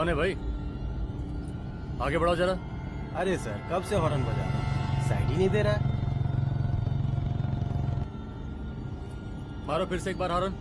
कौन है भाई? आगे बढ़ाओ जरा। अरे सर, कब से हॉर्न बजा रहा हूं, साइड ही नहीं दे रहा है। मारो फिर से एक बार हॉर्न।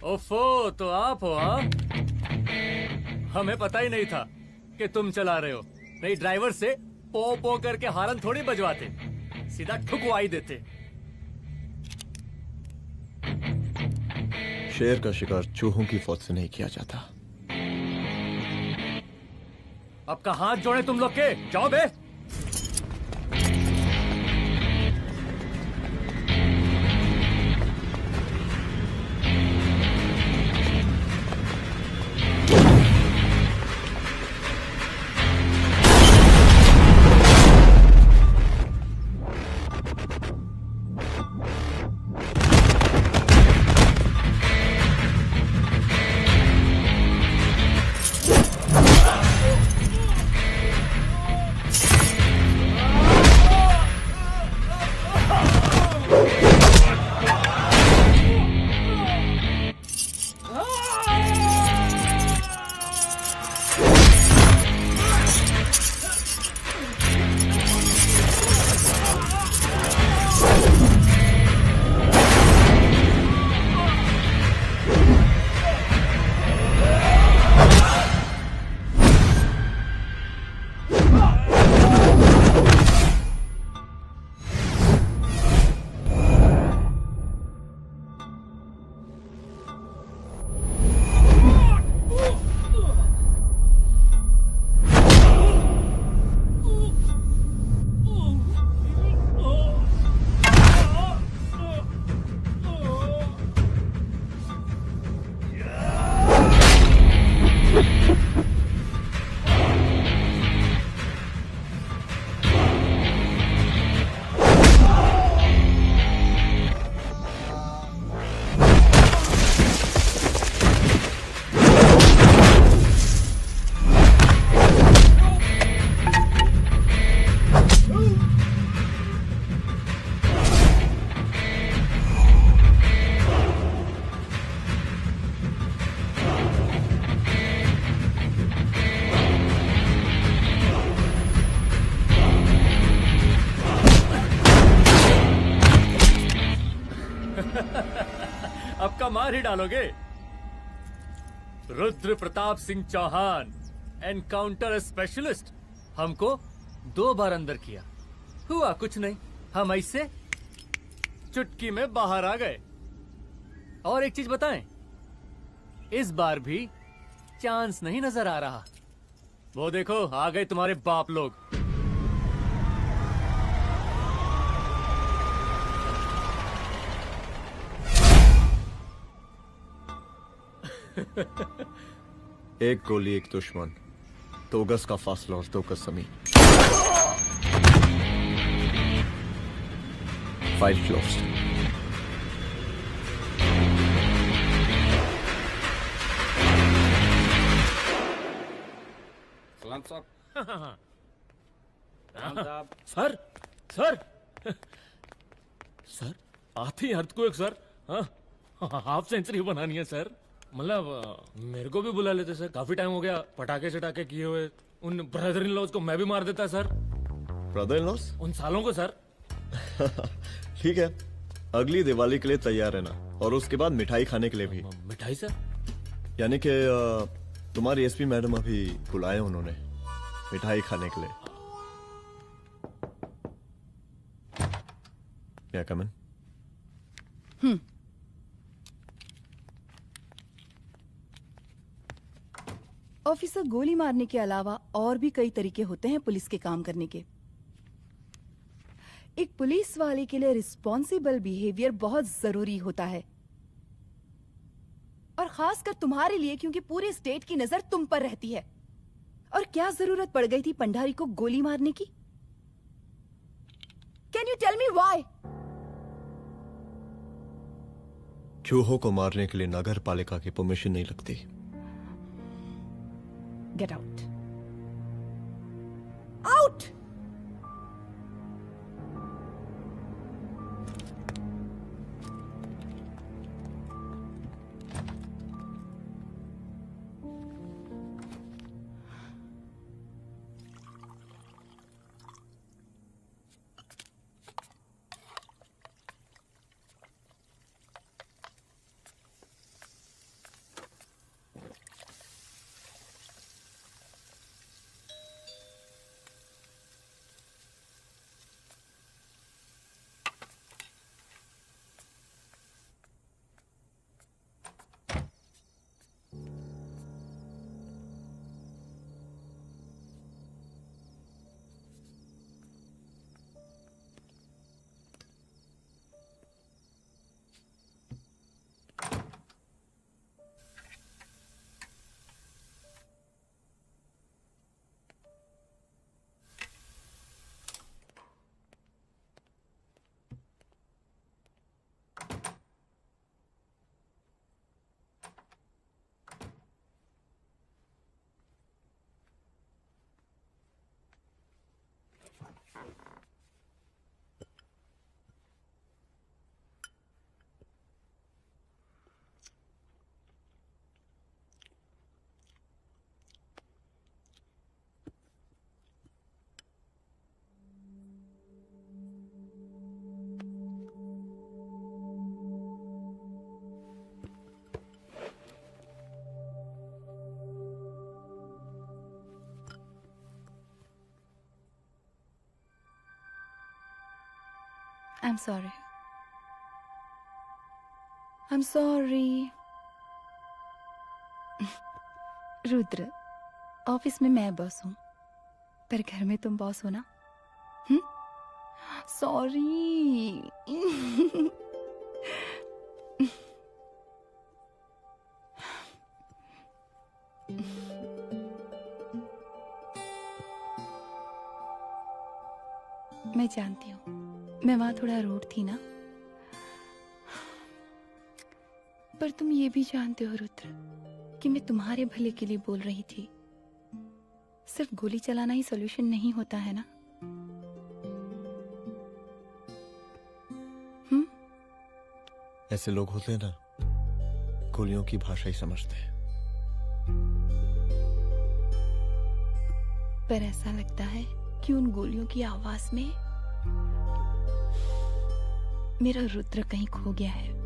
ओफो, तो आप हो? हाँ, हमें पता ही नहीं था कि तुम चला रहे हो। नहीं, ड्राइवर से पो पो करके हॉर्न थोड़ी बजवाते, सीधा ठुकवा ही देते। शेर का शिकार चूहों की फौज से नहीं किया जाता। अब का हाथ जोड़े तुम लोग के, जाओ बे। अब का मार ही डालोगे? रुद्र प्रताप सिंह चौहान, एनकाउंटर स्पेशलिस्ट, हमको 2 बार अंदर किया, हुआ कुछ नहीं। हम ऐसे चुटकी में बाहर आ गए। और एक चीज बताएं, इस बार भी चांस नहीं नजर आ रहा। वो देखो, आ गए तुम्हारे बाप लोग। एक गोली एक दुश्मन, 2 गज का फासला और 2 गज जमीन। File closed. सलाम साहब। सर सर सर आते ही अर्थक्वेक सर। हाँ, हाफ सेंचुरी बनानी है सर। मतलब मेरे को भी बुला लेते सर, काफी टाइम हो गया पटाखे चटाखे किए हुए। उन ब्रदर इन लॉज को मैं भी मार देता सर। Brother in loss? उन सालों को सर। ठीक है, अगली दिवाली के लिए तैयार रहना, और उसके बाद मिठाई खाने के लिए भी। मिठाई सर? यानी कि तुम्हारी एसपी मैडम अभी बुलाए उन्होंने मिठाई खाने के लिए। क्या कमन? ऑफिसर, गोली मारने के अलावा और भी कई तरीके होते हैं पुलिस के काम करने के। एक पुलिस वाले के लिए रिस्पॉन्सिबल बिहेवियर बहुत जरूरी होता है, और खासकर तुम्हारे लिए, क्योंकि पूरे स्टेट की नजर तुम पर रहती है। और क्या जरूरत पड़ गई थी पंडारी को गोली मारने की? Can you tell me why? चूहों को मारने के लिए नगर पालिका की परमिशन नहीं लगती। Get out, out! I'm sorry. I'm sorry. Rudra, office में मैं बॉस हूं, पर घर में तुम बॉस हो ना? सॉरी। मैं जानती हूँ, मैं वहां थोड़ा रूड थी ना, पर तुम ये भी जानते हो रुद्र कि मैं तुम्हारे भले के लिए बोल रही थी। सिर्फ गोली चलाना ही सॉल्यूशन नहीं होता है ना। ऐसे लोग होते हैं ना, गोलियों की भाषा ही समझते हैं। पर ऐसा लगता है कि उन गोलियों की आवाज में मेरा रुद्र कहीं खो गया है।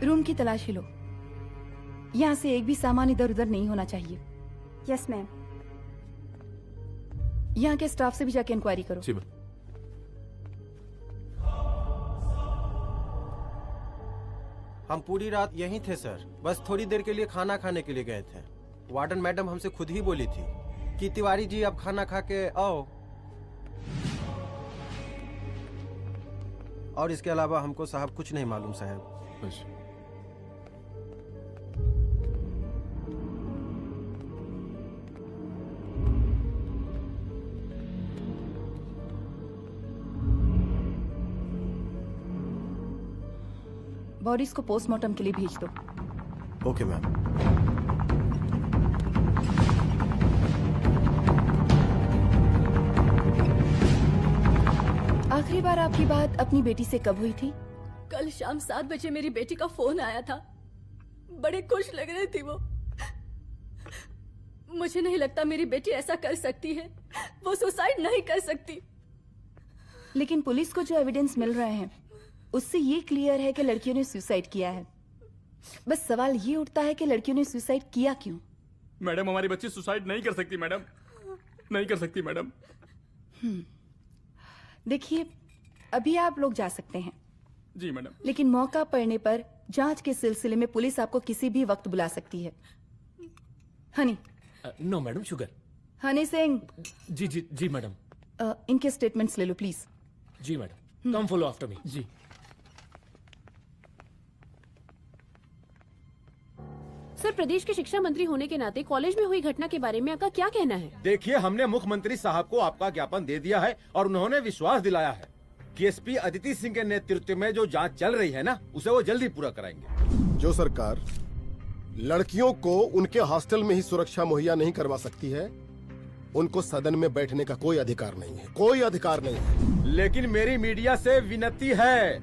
रूम की तलाशी लो। यहाँ से एक भी सामान इधर उधर नहीं होना चाहिए। Yes ma'am. यहाँ के स्टाफ से भी जाके इंक्वायरी करो। जी मैम। हम पूरी रात यहीं थे सर, बस थोड़ी देर के लिए खाना खाने के लिए गए थे। वार्डन मैडम हमसे खुद ही बोली थी कि तिवारी जी आप खाना खा के आओ, और इसके अलावा हमको साहब कुछ नहीं मालूम साहब। अच्छा। बॉडीज को पोस्टमार्टम के लिए भेज दो। Okay ma'am. आखिरी बार आपकी बात अपनी बेटी से कब हुई थी? कल शाम 7 बजे मेरी बेटी का फोन आया था। बड़े खुश लग रही थी वो। मुझे नहीं लगता मेरी बेटी ऐसा कर सकती है। वो सुसाइड नहीं कर सकती। लेकिन पुलिस को जो एविडेंस मिल रहे हैं उससे ये क्लियर है कि लड़कियों ने सुसाइड किया है। बस सवाल ये उठता है कि लड़कियों ने सुसाइड किया क्यों? मैडम हमारी बच्ची सुसाइड नहीं कर सकती मैडम, नहीं कर सकती मैडम। देखिए, अभी आप लोग जा सकते हैं। जी मैडम। लेकिन मौका पड़ने पर जांच के सिलसिले में पुलिस आपको किसी भी वक्त बुला सकती है। Honey. No madam, sugar. Honey Singh. जी जी जी मैडम। इनके स्टेटमेंट्स ले लो प्लीज। जी madam, come follow after me. जी। सर, प्रदेश के शिक्षा मंत्री होने के नाते कॉलेज में हुई घटना के बारे में आपका क्या कहना है? देखिए, हमने मुख्यमंत्री साहब को आपका ज्ञापन दे दिया है और उन्होंने विश्वास दिलाया है कि एसपी अदिति सिंह के नेतृत्व में जो जांच चल रही है ना, उसे वो जल्दी पूरा कराएंगे। जो सरकार लड़कियों को उनके हॉस्टल में ही सुरक्षा मुहैया नहीं करवा सकती है, उनको सदन में बैठने का कोई अधिकार नहीं है, कोई अधिकार नहीं है। लेकिन मेरी मीडिया से विनती है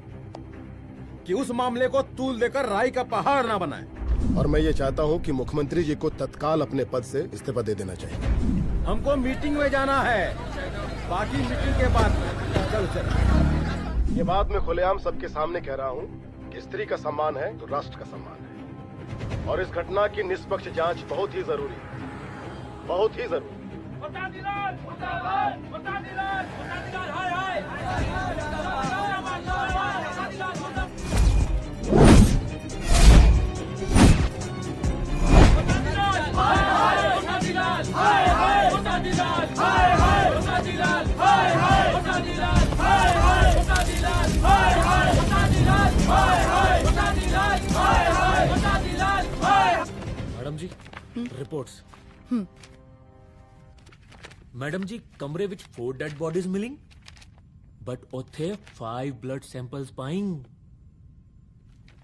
कि उस मामले को तूल देकर राई का पहाड़ ना बनाए। और मैं ये चाहता हूँ कि मुख्यमंत्री जी को तत्काल अपने पद से इस्तीफा दे देना चाहिए। हमको मीटिंग में जाना है, बाकी मीटिंग के बाद चल चल। ये बात मैं खुलेआम सबके सामने कह रहा हूँ कि स्त्री का सम्मान है तो राष्ट्र का सम्मान है, और इस घटना की निष्पक्ष जांच बहुत ही जरूरी है, बहुत ही जरूरी। मैडम जी, रिपोर्ट्स। मैडम जी, कमरे विच 4 डेड बॉडीज मिलिंग, बट उथे 5 ब्लड सैंपल्स पाइंग।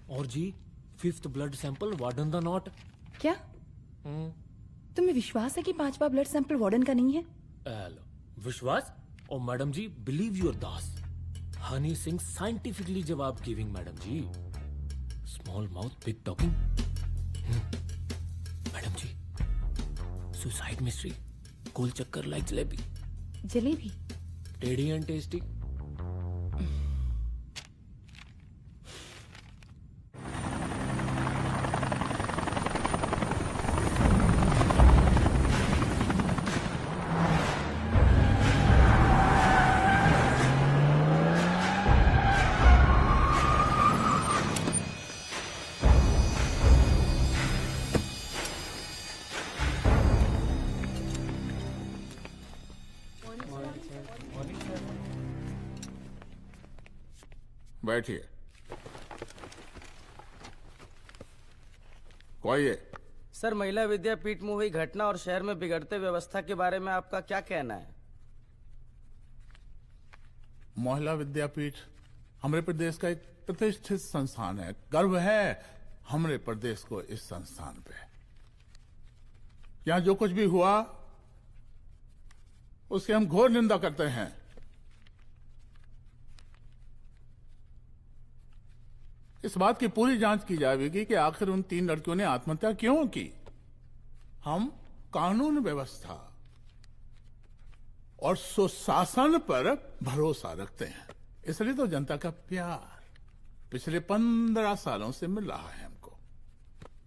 और जी 5th ब्लड सैंपल वार्डन दा नॉट। क्या तुम्हें विश्वास है कि 5वां ब्लड सैंपल वार्डन का नहीं है? विश्वास? और मैडम जी, बिलीव योर दास। हनी सिंह साइंटिफिकली जवाब गिविंग मैडम जी। Small mouth big talking. Madam जी, सुसाइड मिस्ट्री, गोल चक्कर लाइक जलेबी। जलेबी टेढ़ी एंड टेस्टी। बैठिए। कोई है? सर, महिला विद्यापीठ में हुई घटना और शहर में बिगड़ते व्यवस्था के बारे में आपका क्या कहना है? महिला विद्यापीठ हमारे प्रदेश का एक प्रतिष्ठित संस्थान है। गर्व है हमारे प्रदेश को इस संस्थान पे। यहाँ जो कुछ भी हुआ उसकी हम घोर निंदा करते हैं। इस बात की पूरी जांच की जाएगी कि आखिर उन 3 लड़कियों ने आत्महत्या क्यों की। हम कानून व्यवस्था और सुशासन पर भरोसा रखते हैं, इसलिए तो जनता का प्यार पिछले 15 सालों से मिल रहा है हमको।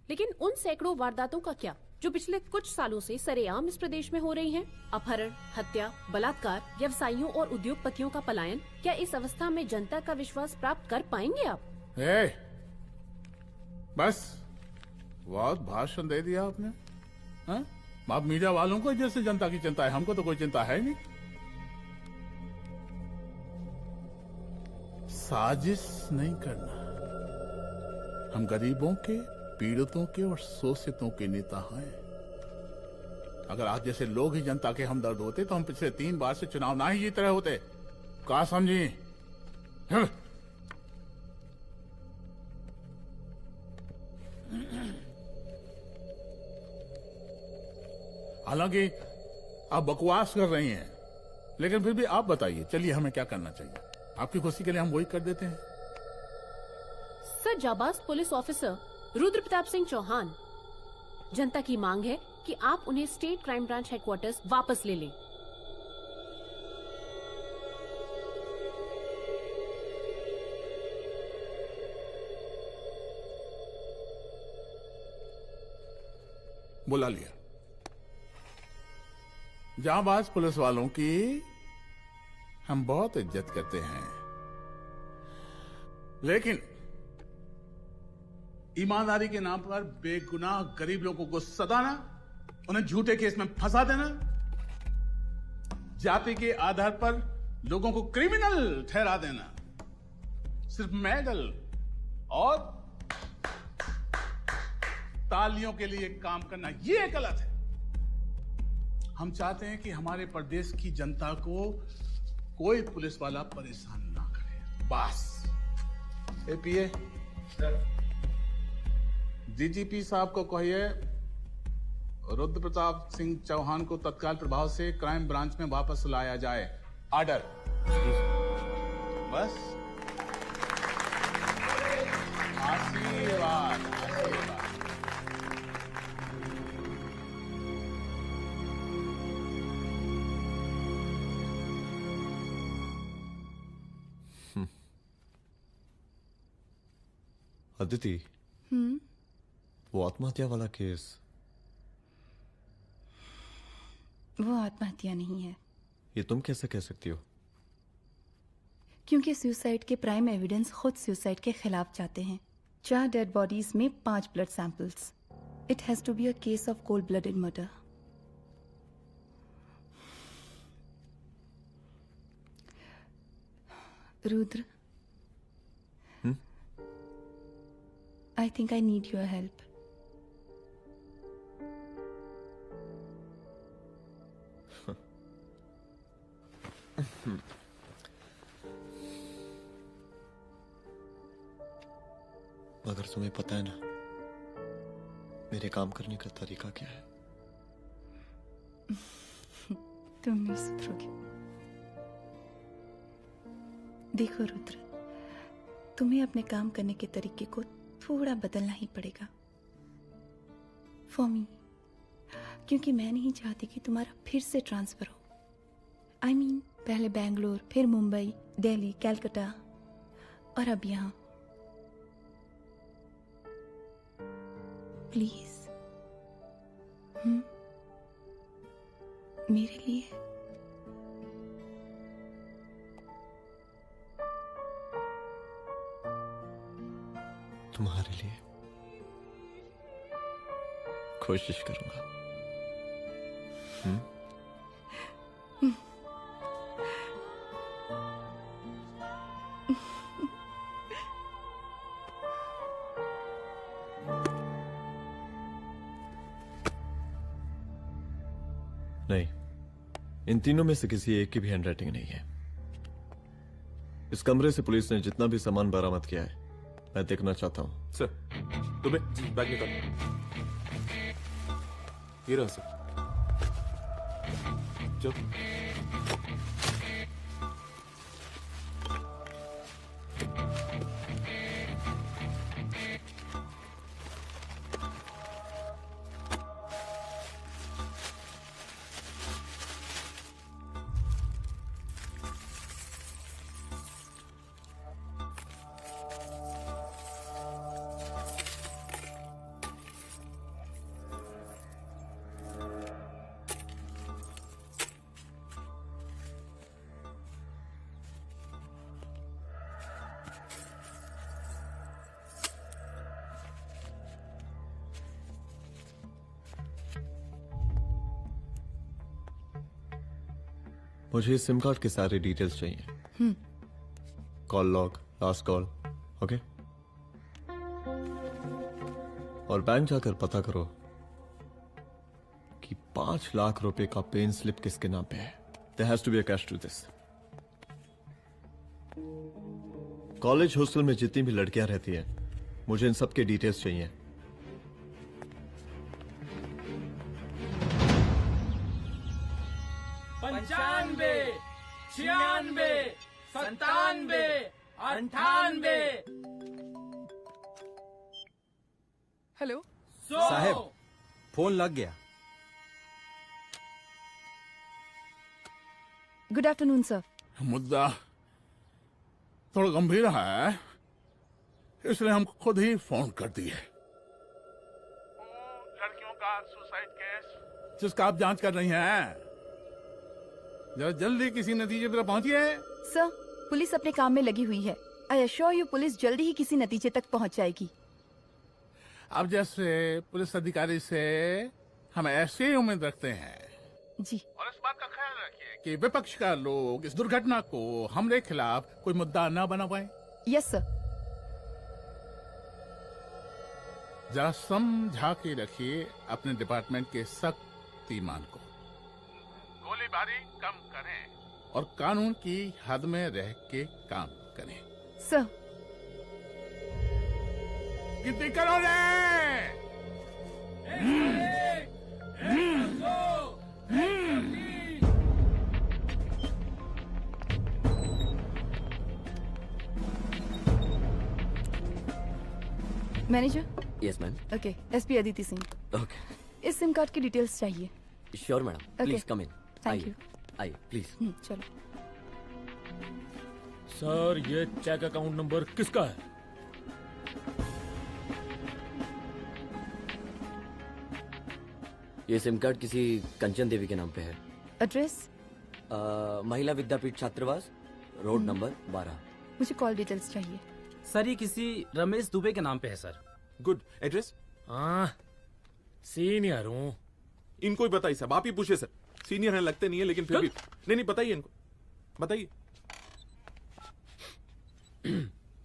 लेकिन उन सैकड़ों वारदातों का क्या जो पिछले कुछ सालों से सरेआम इस प्रदेश में हो रही हैं? अपहरण, हत्या, बलात्कार, व्यवसायियों और उद्योगपतियों का पलायन। क्या इस अवस्था में जनता का विश्वास प्राप्त कर पाएंगे आप? बस बहुत भाषण दे दिया आपने। हाँ? आप मीडिया वालों को जैसे जनता की चिंता है, हमको तो कोई चिंता है नहीं। साजिश नहीं करना। हम गरीबों के, पीड़ितों के और शोषितों के नेता हैं। अगर आप जैसे लोग ही जनता के हमदर्द होते तो हम पिछले 3 बार से चुनाव ना ही जीत रहे होते। क्या समझी? हालांकि आप बकवास कर रही हैं, लेकिन फिर भी आप बताइए, चलिए हमें क्या करना चाहिए? आपकी खुशी के लिए हम वही कर देते हैं। सर, जाबाज पुलिस ऑफिसर रुद्र प्रताप सिंह चौहान, जनता की मांग है कि आप उन्हें स्टेट क्राइम ब्रांच हेडक्वार्टर्स वापस ले लें। बुला लिया। जाबाज पुलिस वालों की हम बहुत इज्जत करते हैं, लेकिन ईमानदारी के नाम पर बेगुनाह गरीब लोगों को सताना, उन्हें झूठे केस में फंसा देना, जाति के आधार पर लोगों को क्रिमिनल ठहरा देना, सिर्फ मेडल और तालियों के लिए काम करना, ये गलत है। हम चाहते हैं कि हमारे प्रदेश की जनता को कोई पुलिस वाला परेशान ना करे, बस। एपीए सर, डीजीपी साहब को कहिए रुद्र प्रताप सिंह चौहान को तत्काल प्रभाव से क्राइम ब्रांच में वापस लाया जाए। ऑर्डर। बस। आशीर्वाद, आशीर्वाद। अदिति, वो आत्महत्या वाला केस, वो आत्महत्या नहीं है। ये तुम कैसे कह सकती हो? क्योंकि सुसाइड के प्राइम एविडेंस खुद सुसाइड के खिलाफ जाते हैं। 4 डेड बॉडीज में 5 blood samples. It has to be a case of cold blooded murder. Rudra, I think I need your help. मगर तुम्हें पता है ना मेरे काम करने का तरीका क्या है? तुम नहीं सुधरोगे। देखो रुद्र, तुम्हें अपने काम करने के तरीके को थोड़ा बदलना ही पड़ेगा फॉर मी, क्योंकि मैं नहीं चाहती कि तुम्हारा फिर से ट्रांसफर हो। I mean, पहले बेंगलोर, फिर मुंबई, दिल्ली, कलकत्ता और अब यहां। प्लीज मेरे लिए। तुम्हारे लिए कोशिश करूंगा। नहीं, इन तीनों में से किसी एक की भी हैंडराइटिंग नहीं है। इस कमरे से पुलिस ने जितना भी सामान बरामद किया है मैं देखना चाहता हूं। सर, तुम्हें बैग निकाल। ये रहा सर। चल। मुझे इस सिम कार्ड के सारे डिटेल्स चाहिए। Call log, last call, okay. और बैंक जाकर पता करो कि 5 लाख रुपए का पेन स्लिप किसके नाम पे है। There has to be a cash to this. College hostel में जितनी भी लड़कियां रहती हैं, मुझे इन सब के डिटेल्स चाहिए। पंचानवे, 96, 97, 98। हेलो साहब, फोन लग गया। Good afternoon sir. मुद्दा थोड़ा गंभीर है, इसलिए हम खुद ही फोन कर दिए। लड़कियों का सुसाइड केस जिसका आप जांच कर रही हैं, जरा जल्दी किसी नतीजे पर पहुंचिए। सर, पुलिस अपने काम में लगी हुई है। आई एश्योर यू पुलिस जल्दी ही किसी नतीजे तक पहुंच जाएगी। अब जैसे पुलिस अधिकारी से हम ऐसे ही उम्मीद रखते हैं जी। और इस बात का ख्याल रखिए कि विपक्ष का लोग इस दुर्घटना को हमरे खिलाफ कोई मुद्दा न बना पाए। Yes sir. जरा समझा के रखिए अपने डिपार्टमेंट के शक्तिमान को। गोलीबारी कम करें और कानून की हद में रह के काम करें। सर। कितनी करो रे? Manager. Yes ma'am. Okay, SP Aditi Singh. Okay, इस सिम कार्ड की डिटेल्स चाहिए। Sure madam, please come in. Thank you. आइए प्लीज। चलो। सर, ये चेक अकाउंट नंबर किसका है? ये सिम कार्ड किसी कंचन देवी के नाम पे है। एड्रेस? महिला विद्यापीठ छात्रावास, रोड नंबर 12। मुझे कॉल डिटेल्स चाहिए। सर, ये किसी रमेश दुबे के नाम पे है सर। गुड। एड्रेस? हाँ, सीनियर हूँ। इनको ही बताइए साहब, आप ही पूछिए सर। सीनियर है लगते नहीं है, लेकिन फिर भी नहीं बताइए इनको, बताइए।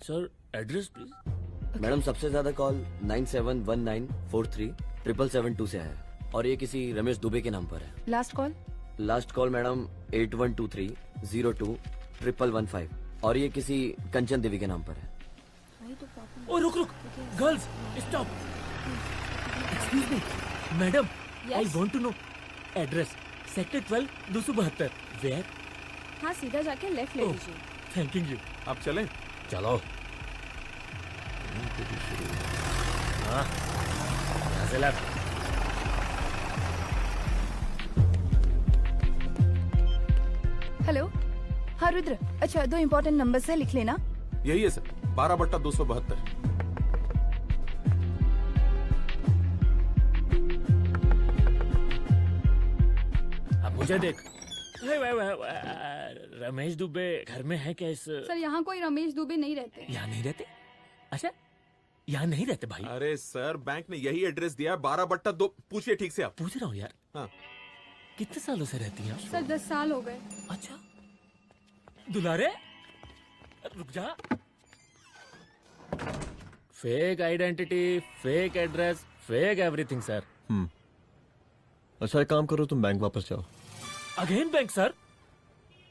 Sir, address please. मैडम, सबसे ज्यादा कॉल 9719437772 से है और ये किसी रमेश दुबे के नाम पर है। Last call? Last call madam 8123021115 और ये किसी कंचन देवी के नाम पर है। ओ रुक, girls stop. Excuse me madam, I want to know address. Sector 12 272 where? हाँ, सीधा जाके लेफ्ट ले लीजिए। Thank you. आप चलें? चलो। हाँ, यहाँ से लेफ्ट। हेलो। हाँ रुद्र, अच्छा 2 इम्पोर्टेंट नंबर्स है, लिख लेना। यही है सर, 12/272। अब मुझे देख। रमेश दुबे घर में है क्या? इस सर, यहाँ कोई रमेश दुबे नहीं रहते। यहाँ नहीं रहते? अच्छा, यहाँ नहीं रहते भाई। अरे सर, बैंक ने यही एड्रेस दिया है, 12/2। पूछिए ठीक से आप। पूछ रहा हूँ यार। हाँ। कितने सालों से रहती हैं? सर 10 साल हो गए। अच्छा दुलारे रुक जा। Fake identity, fake address, fake everything sir. अच्छा एक काम करो, तुम बैंक वापस जाओ। Again bank sir?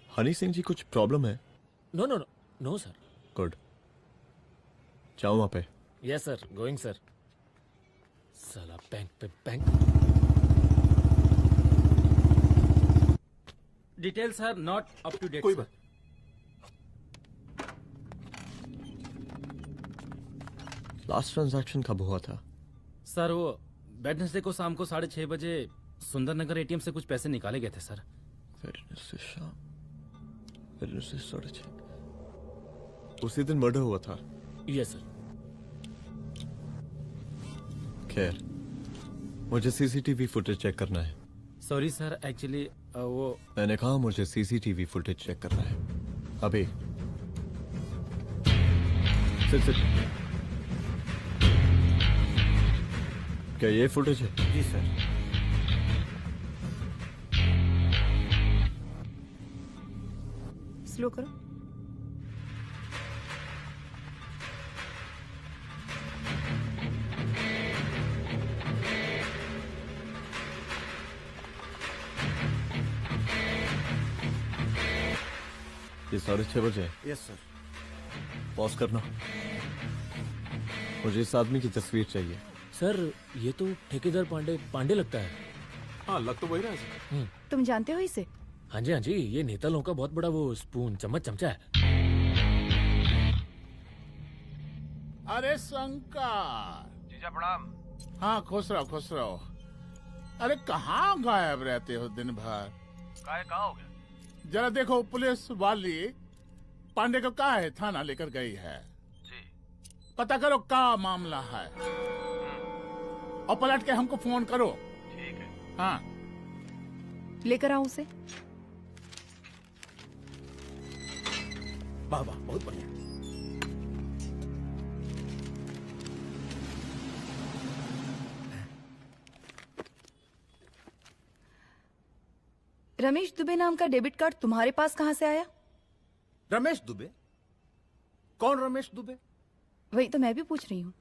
Honey Singh ji कुछ प्रॉब्लम है? No no no no sir. Good, जाओ वहां पे। Yes sir, going sir. साला बैंक पे bank. Details are not up to date. कोई बात। लास्ट ट्रांजैक्शन कब हुआ था? सर वो वेडनेसडे को शाम को 6:30 बजे सुंदरनगर एटीएम से कुछ पैसे निकाले गए थे सर। वेडनेसडे शाम, वेडनेसडे 6:30। उसी दिन मर्डर हुआ था? Yes sir. खैर, मुझे सीसीटीवी फुटेज चेक करना है। सॉरी सर, एक्चुअली वो मैंने कहा मुझे सीसीटीवी फुटेज चेक करना है अभी। सिट। क्या ये फुटेज है? जी सर। स्लो करो। ये 6:30 बजे। Yes sir. पॉज करना। मुझे इस आदमी की तस्वीर चाहिए। सर ये तो ठेकेदार पांडे लगता है। हाँ लग तो वही रहा है। तुम जानते हो इसे? हाँ जी, ये नेता लोगों का बहुत बड़ा वो स्पून चमचा है। अरे शंकर। जीजा प्रणाम। हाँ खुश रहो। अरे कहाँ गायब रहते हो दिन भर? कहाँ हो गया? जरा देखो, पुलिस वाली पांडे को कहा है थाना लेकर गई है। जी। पता करो क्या मामला है और पलट के हमको फोन करो। ठीक है। हाँ लेकर आओ उसे। वाह बहुत बढ़िया। रमेश दुबे नाम का डेबिट कार्ड तुम्हारे पास कहां से आया? रमेश दुबे? कौन रमेश दुबे? वही तो मैं भी पूछ रही हूँ।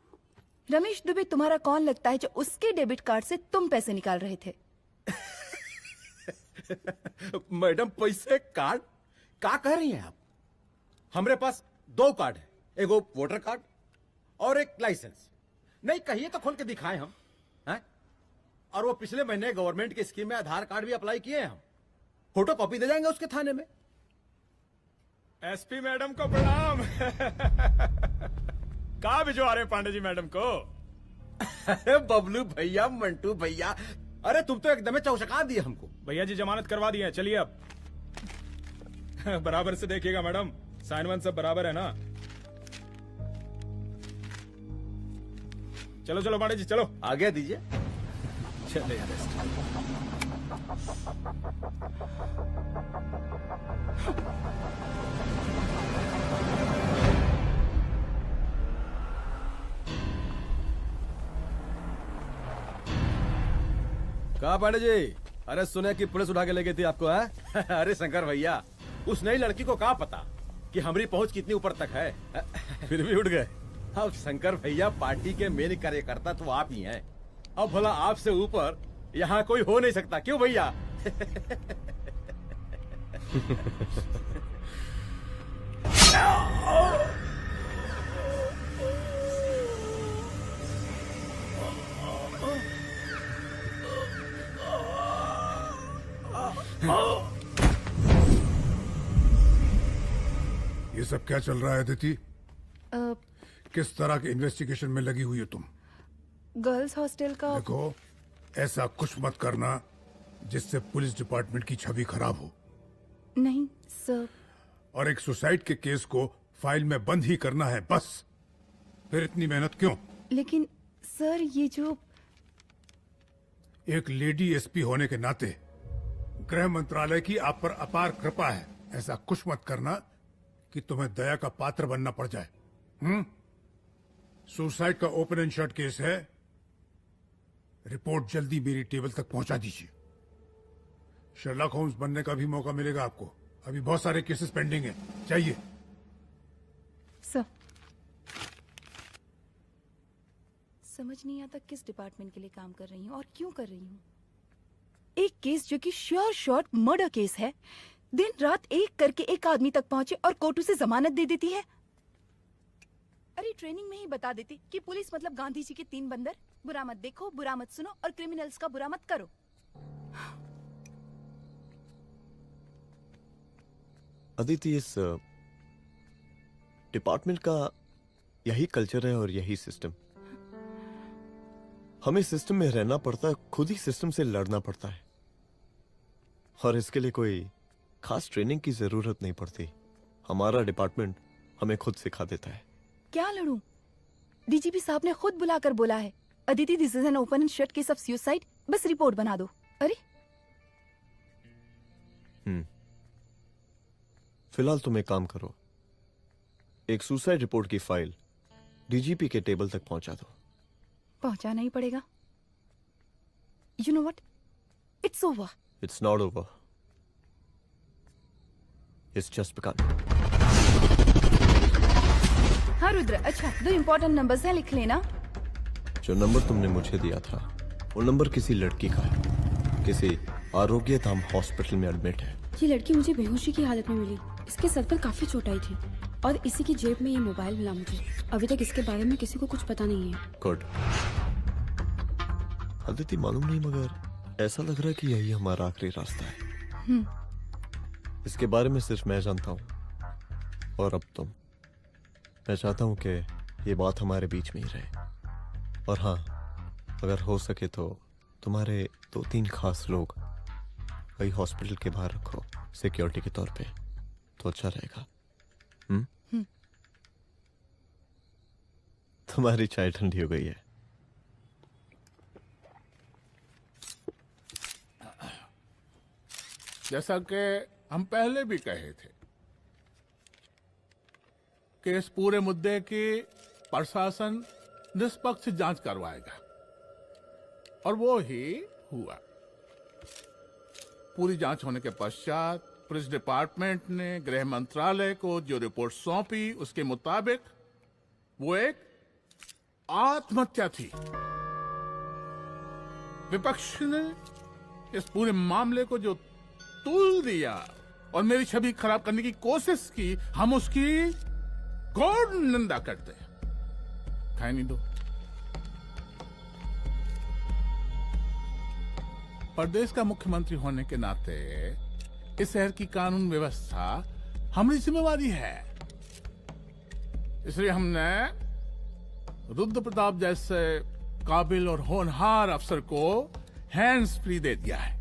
रमेश दुबे तुम्हारा कौन लगता है जो उसके डेबिट कार्ड से तुम पैसे निकाल रहे थे? मैडम पैसे कार्ड क्या कह रही हैं आप? हमारे पास 2 कार्ड है, एक वोटर कार्ड और एक लाइसेंस। नहीं कहिए तो खोल के दिखाएं हम हैं? और वो पिछले महीने गवर्नमेंट की स्कीम में आधार कार्ड भी अप्लाई किए हैं हम। फोटो कॉपी दे जाएंगे उसके थाने में। एसपी मैडम को प्रणाम। कहाँ भिजवा रहे पांडे जी मैडम को? अरे बबलू भैया, मंटू भैया, अरे तुम तो एकदम चौचका दिए हमको। भैया जी जमानत करवा दिए, चलिए अब। बराबर से देखिएगा मैडम, साइन वाइन सब बराबर है ना? चलो पांडे जी चलो। आगे दीजिए। चले यार। कहा पांडे जी? अरे सुने कि पुलिस उठा के ले गई थी आपको है? अरे शंकर भैया, उस नई लड़की को क्या पता कि हमारी पहुंच कितनी ऊपर तक है। फिर भी उठ गए। अब शंकर भैया पार्टी के मेन कार्यकर्ता तो आप ही हैं। अब भला आपसे ऊपर यहाँ कोई हो नहीं सकता, क्यों भैया? ये सब क्या चल रहा है अदिति? किस तरह के इन्वेस्टिगेशन में लगी हुई हो तुम? गर्ल्स हॉस्टल का। देखो, ऐसा कुछ मत करना जिससे पुलिस डिपार्टमेंट की छवि खराब हो। नहीं सर। और एक सुसाइड के केस को फाइल में बंद ही करना है बस। फिर इतनी मेहनत क्यों? लेकिन सर ये जो एक लेडी एसपी होने के नाते गृह मंत्रालय की आप पर अपार कृपा है। ऐसा कुछ मत करना कि तुम्हें दया का पात्र बनना पड़ जाए। सुसाइड का ओपन एंड शट केस है। रिपोर्ट जल्दी मेरी टेबल तक पहुंचा दीजिए। शर्लॉक होम्स बनने का भी मौका मिलेगा आपको। अभी बहुत सारे केसेस पेंडिंग हैं। चाहिए सर। समझ नहीं आता किस डिपार्टमेंट के लिए काम कर रही हूँ और क्यों कर रही हूँ। एक केस जो कि श्योर शॉट मर्डर केस है, दिन रात एक करके एक आदमी तक पहुंचे और कोर्ट उसे जमानत दे देती है। अरे ट्रेनिंग में ही बता देती कि पुलिस मतलब गांधी जी के 3 बंदर। बुरा मत देखो, बुरा मत सुनो और क्रिमिनल्स का बुरा मत करो। अदिति, इस डिपार्टमेंट का यही कल्चर है और यही सिस्टम। हमें सिस्टम में रहना पड़ता है, खुद ही सिस्टम से लड़ना पड़ता है। और इसके लिए कोई खास ट्रेनिंग की जरूरत नहीं पड़ती। हमारा डिपार्टमेंट हमें खुद सिखा देता है। क्या लड़ूं? डीजीपी साहब ने खुद बुलाकर बोला है, Aditi this is an open and shut case of suicide, बस रिपोर्ट बना दो। अरे फिलहाल तुम एक काम करो, एक सुसाइड रिपोर्ट की फाइल डीजीपी के टेबल तक पहुंचा दो। पहुंचाना ही पड़ेगा। You know what, it's over. It's not over. It's just begun. हाँ रुद्र, अच्छा 2 इम्पोर्टेंट नंबर्स हैं, लिख लेना। जो नंबर तुमने मुझे दिया था वो नंबर किसी लड़की का है, किसी आरोग्य धाम हॉस्पिटल में एडमिट है। ये लड़की मुझे बेहोशी की हालत में मिली। इसके सर पर काफी चोट आई थी और इसी की जेब में ये मोबाइल मिला मुझे। अभी तक इसके बारे में किसी को कुछ पता नहीं है। गुड। अदिति मालूम नहीं, मगर ऐसा लग रहा है कि यही हमारा आखिरी रास्ता है। इसके बारे में सिर्फ मैं जानता हूँ और अब तुम। मैं चाहता हूँ कि ये बात हमारे बीच में ही रहे। और हाँ, अगर हो सके तो तुम्हारे 2-3 खास लोग वही हॉस्पिटल के बाहर रखो सिक्योरिटी के तौर पे, तो अच्छा रहेगा। तुम्हारी चाय ठंडी हो गई है। जैसा कि हम पहले भी कहे थे कि इस पूरे मुद्दे की प्रशासन निष्पक्ष जांच करवाएगा, और वो ही हुआ। पूरी जांच होने के पश्चात पुलिस डिपार्टमेंट ने गृह मंत्रालय को जो रिपोर्ट सौंपी उसके मुताबिक वो एक आत्महत्या थी। विपक्ष ने इस पूरे मामले को जो तूल दिया और मेरी छवि खराब करने की कोशिश की, हम उसकी घोर निंदा करते हैं। खाए नहीं दो। प्रदेश का मुख्यमंत्री होने के नाते इस शहर की कानून व्यवस्था हमारी जिम्मेवारी है। इसलिए हमने रुद्र प्रताप जैसे काबिल और होनहार अफसर को हैंड्स फ्री दे दिया है।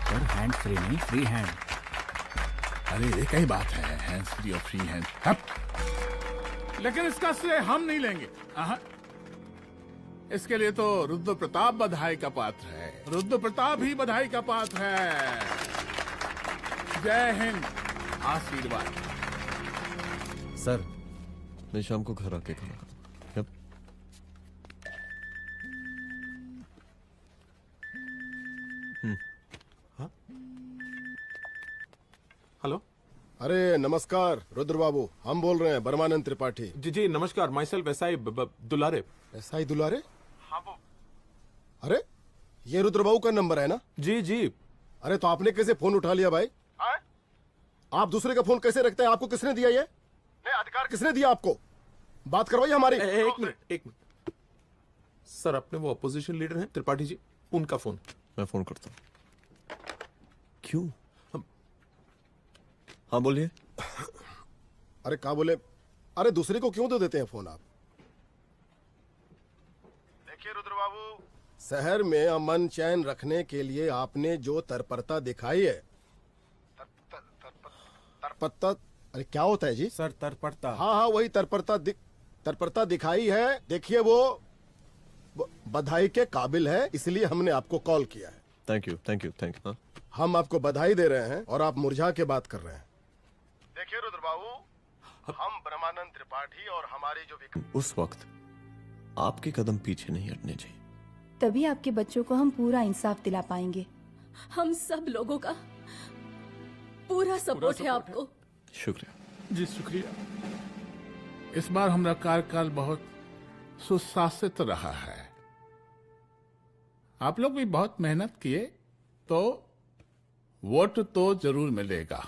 सर हैंड फ्री नहीं, फ्री हैंड। अरे एक ही बात है, हैंड्स फ्री और फ्री हैंड। लेकिन इसका श्रेय हम नहीं लेंगे। इसके लिए तो रुद्र प्रताप बधाई का पात्र है। रुद्र प्रताप ही बधाई का पात्र है। जय हिंद। आशीर्वाद। सर, मैं शाम को घर आके खाना खाऊंगा। हेलो। अरे नमस्कार रुद्र बाबू, हम बोल रहे हैं परमानंद त्रिपाठी। जी जी नमस्कार, my self SI Dulare. SI दुलारे? हाँ वो। अरे ये रुद्र बाबू का नंबर है ना? जी जी। अरे तो आपने कैसे फोन उठा लिया भाई? आप दूसरे का फोन कैसे रखते हैं? आपको किसने दिया ये? नहीं, अधिकार किसने दिया आपको? बात करवाइए हमारी। एक मिनट। सर अपने वो अपोजिशन लीडर हैं त्रिपाठी जी, उनका फोन। मैं फोन करता हूँ। क्यों? हाँ बोलिए। अरे क्या बोले? अरे दूसरे को क्यों दे देते हैं फोन आप? देखिए रुद्र बाबू, शहर में अमन चैन रखने के लिए आपने जो तत्परता दिखाई है। तत्परता? अरे क्या होता है जी? सर तत्परता। हाँ वही तत्परता दिखाई है। देखिए वो बधाई के काबिल है, इसलिए हमने आपको कॉल किया है। Thank you. हम आपको बधाई दे रहे हैं और आप मुरझा के बात कर रहे हैं। देखिए रुद्र बाबू, हम ब्रह्मानंद त्रिपाठी और हमारी जो उस वक्त आपके कदम पीछे नहीं हटने चाहिए। तभी आपके बच्चों को हम पूरा इंसाफ दिला पाएंगे। हम सब लोगों का पूरा सपोर्ट है आपको। शुक्रिया जी, शुक्रिया। इस बार हमारा कार्यकाल बहुत सुशासित रहा है। आप लोग भी बहुत मेहनत किए, तो वोट तो जरूर मिलेगा।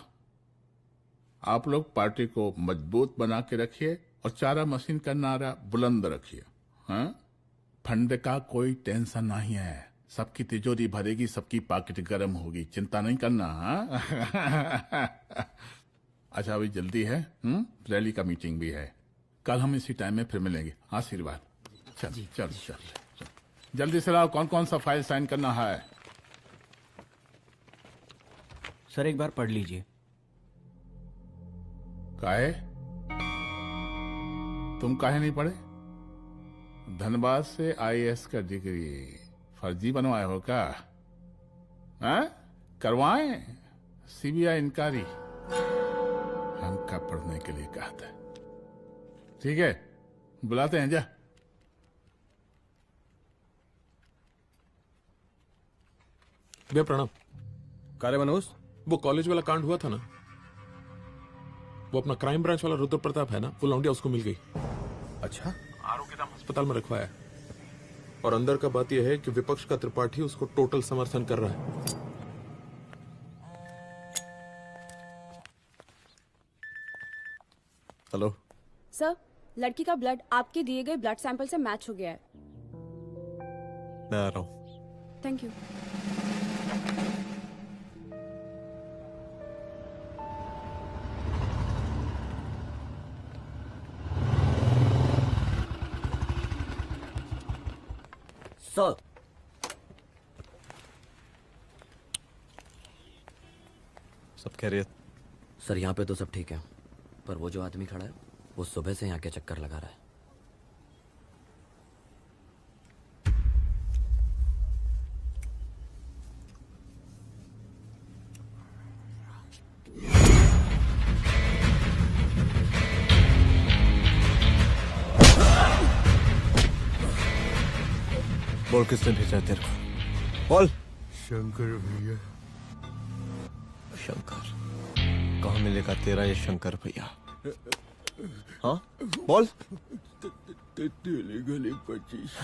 आप लोग पार्टी को मजबूत बना के रखिए और चारा मशीन का नारा बुलंद रखिए। हाँ, फंड का कोई टेंशन नहीं है। सबकी तिजोरी भरेगी, सबकी पॉकेट गर्म होगी, चिंता नहीं करना। हाँ? अच्छा अभी जल्दी है, रैली का मीटिंग भी है। कल हम इसी टाइम में फिर मिलेंगे। आशीर्वाद। चल जल्दी से लाओ, कौन कौन सा फाइल साइन करना है? सर एक बार पढ़ लीजिए। काहे? तुम काहे नहीं पढ़े? धनबाद से आईएएस का डिग्री फर्जी बनवाए हो क्या? करवाएं सीबीआई इंक्वायरी। हमका पढ़ने के लिए कहा था। ठीक है, बुलाते हैं। जा भैया प्रणाम। कारे मनोज, वो कॉलेज वाला कांड हुआ था ना, वो अपना क्राइम ब्रांच वाला रुद्र प्रताप है ना, वो लौंडिया उसको मिल गई। अच्छा, आरोग्यधाम अस्पताल में रखवाया है। और अंदर का बात यह है कि विपक्ष का त्रिपाठी उसको टोटल समर्थन कर रहा है। हेलो सर, लड़की का ब्लड आपके दिए गए ब्लड सैंपल से मैच हो गया है। मैं आ रहा हूँ। Thank you. सर, सब खैरियत? सर यहाँ पे तो सब ठीक है, पर वो जो आदमी खड़ा है वो सुबह से यहाँ के चक्कर लगा रहा है। बोल किसने भेजा है तेरे को? बोल। शंकर भैया। शंकर? कहाँ मिलेगा तेरा ये शंकर भैया? हाँ बोल। गली 25।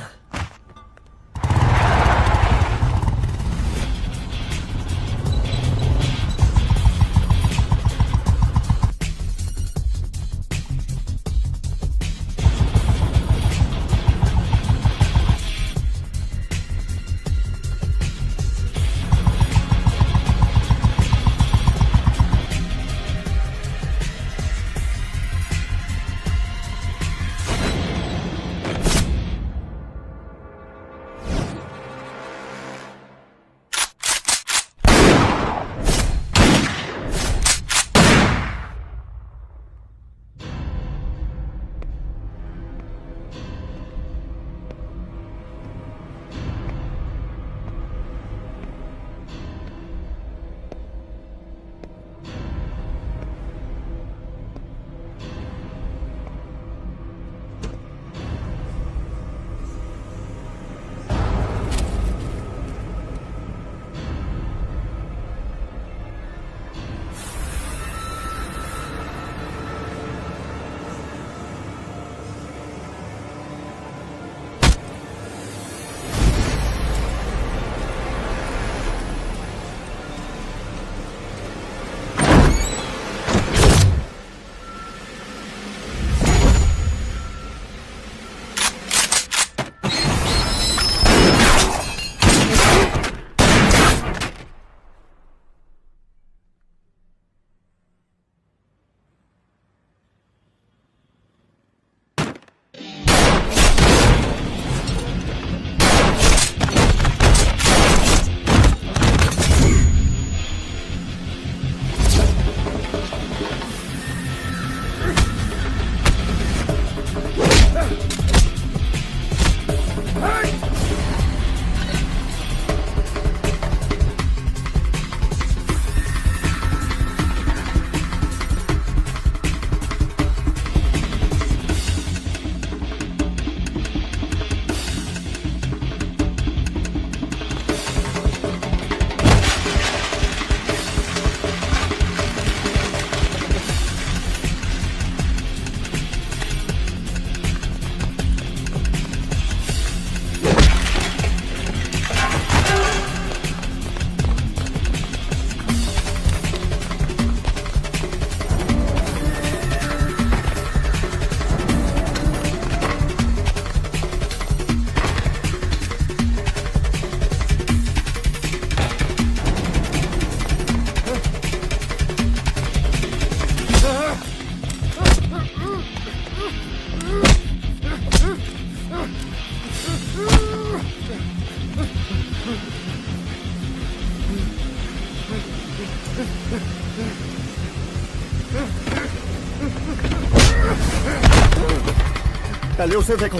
पहले उसे देखो।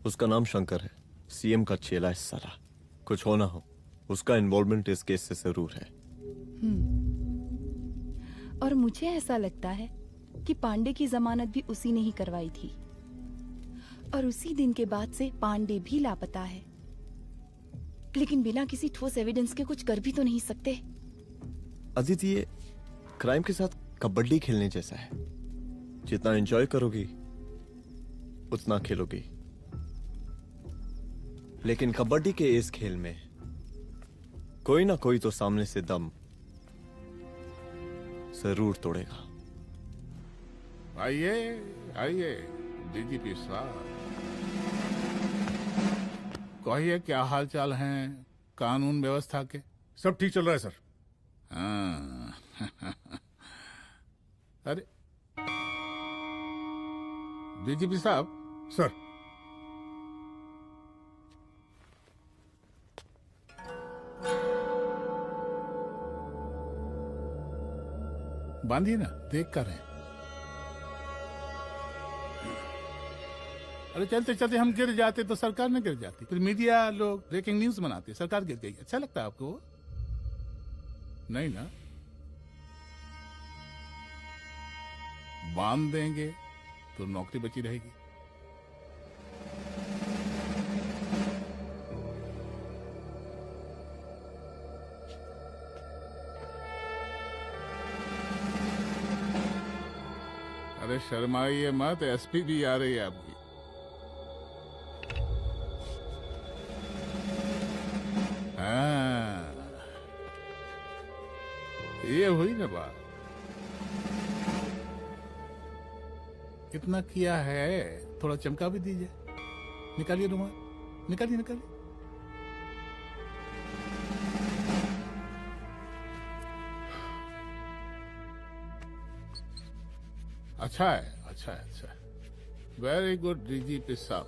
उसका नाम शंकर है, सीएम का चेला है साला। कुछ हो ना हो, उसका इन्वॉल्वमेंट इस केस से जरूर है। और मुझे ऐसा लगता है कि पांडे की जमानत भी उसी ने ही करवाई थी, और उसी दिन के बाद से पांडे भी लापता है। लेकिन बिना किसी ठोस एविडेंस के कुछ कर भी तो नहीं सकते। अदिति, ये क्राइम के साथ कबड्डी खेलने जैसा है। जितना एंजॉय करोगी उतना खेलोगी, लेकिन कबड्डी के इस खेल में कोई ना कोई तो सामने से दम जरूर तोड़ेगा। आइए आइए डीजीपी साहब, कहिए क्या हाल चाल हैं कानून व्यवस्था के? सब ठीक चल रहा है सर। हाँ। अरे डीजीपी साहब। सर। बांधिए ना, देख कर हैं। अरे चलते चलते हम गिर जाते तो सरकार न गिर जाती, फिर मीडिया लोग ब्रेकिंग न्यूज बनाते, सरकार गिर गई। अच्छा लगता है आपको? नहीं ना? बांध देंगे तो नौकरी बची रहेगी। अरे शर्माइए मत, एसपी भी आ रही है आपकी। हाँ, ये हुई ना बात। कितना किया है, थोड़ा चमका भी दीजिए। निकालिए रुमाल, निकालिए निकालिए। अच्छा है, अच्छा है, अच्छा है। वेरी गुड डीजीपी साहब,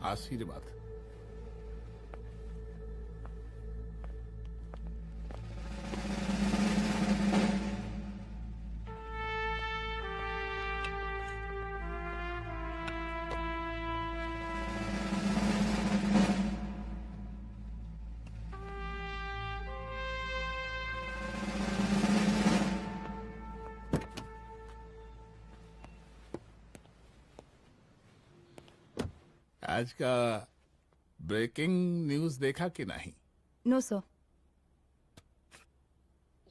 आशीर्वाद। आज का ब्रेकिंग न्यूज देखा कि नहीं? No sir.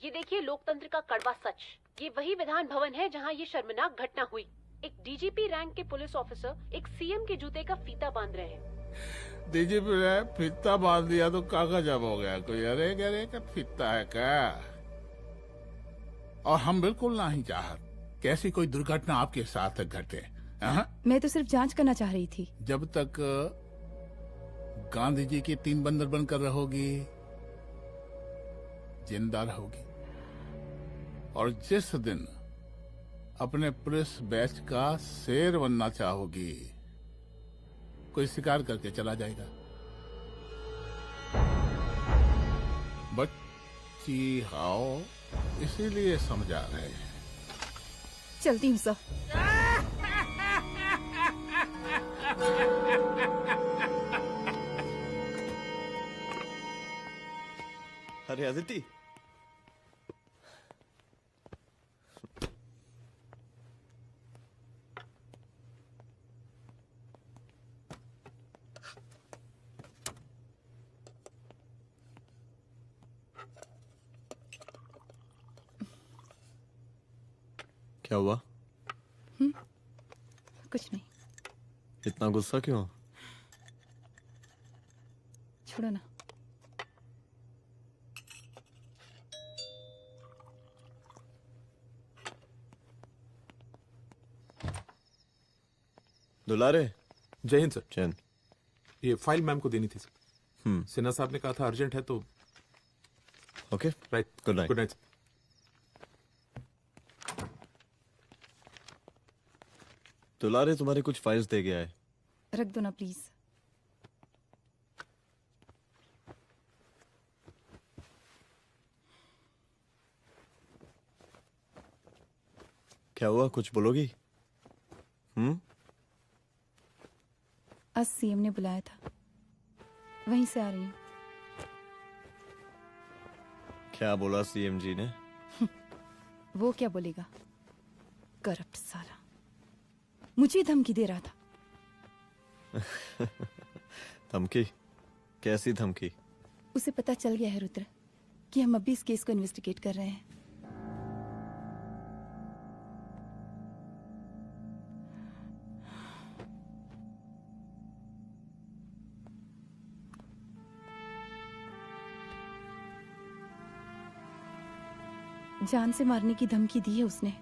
ये देखिए लोकतंत्र का कड़वा सच। ये वही विधान भवन है जहां ये शर्मनाक घटना हुई। एक डीजीपी रैंक के पुलिस ऑफिसर एक सीएम के जूते का फीता बांध रहे हैं। डीजीपी ने फीता बांध दिया तो कागज अब हो गया कोई? अरे गरे का फीता है क्या? और हम बिल्कुल नहीं चाहते कैसी कोई दुर्घटना आपके साथ घटे। मैं तो सिर्फ जांच करना चाह रही थी। जब तक गांधी जी की 3 बंदर बनकर रहोगी, जिंदा रहोगी। और जिस दिन अपने पुलिस बैच का शेर बनना चाहोगी, कोई शिकार करके चला जाएगा। बच्ची हाओ, इसीलिए समझा रहे हैं। चलती हूँ सर। अरे अदिति, क्या हुआ? कुछ नहीं। इतना गुस्सा क्यों? छोड़ो ना। दुलारे। जय हिंद सर। जय हिंद। ये फाइल मैम को देनी थी सर। सिन्हा साहब ने कहा था अर्जेंट है तो। Okay, right. Good night. Good night. दुलारे तुम्हारे कुछ फाइल्स दे गया है। रख दो ना प्लीज। क्या हुआ, कुछ बोलोगी? आज सीएम ने बुलाया था, वहीं से आ रही हूँ। क्या बोला सीएम जी ने? वो क्या बोलेगा, करप्ट साला, मुझे धमकी दे रहा था। धमकी? कैसी धमकी? उसे पता चल गया है रुद्र कि हम अभी इस केस को इन्वेस्टिगेट कर रहे हैं। जान से मारने की धमकी दी है उसने।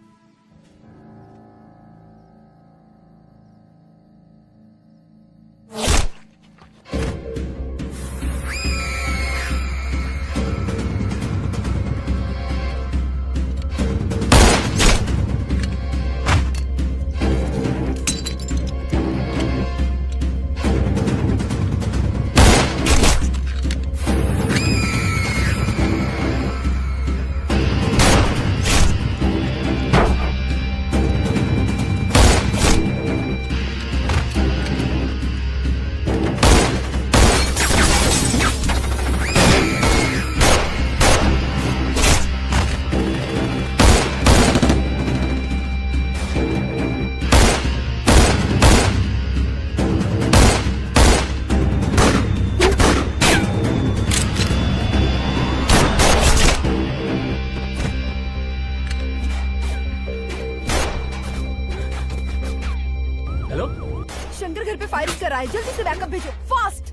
जल्दी से बैकअप भेजो, फास्ट।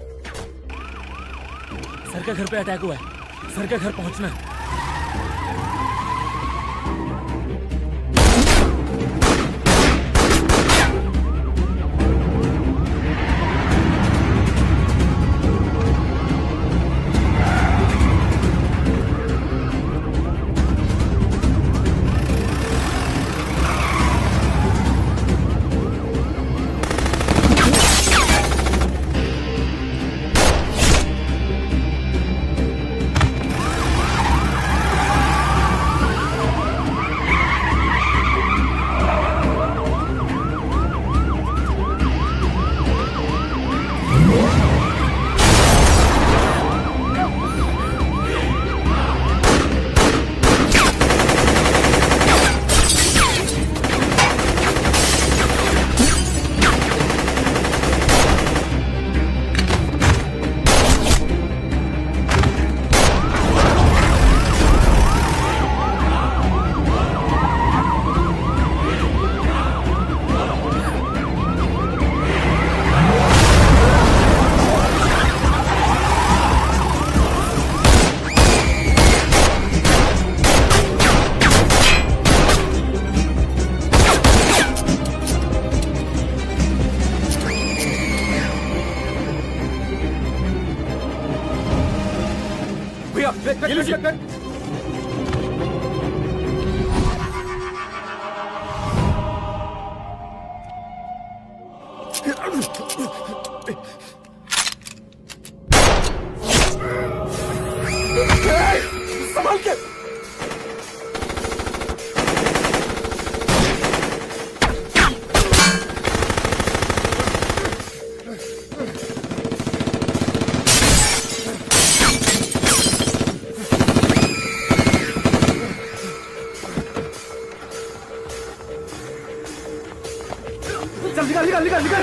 सर का घर पे अटैक हुआ है, सर का घर पहुंचना है। संभाल के। चल निकाल निकाल निकाल निकाल।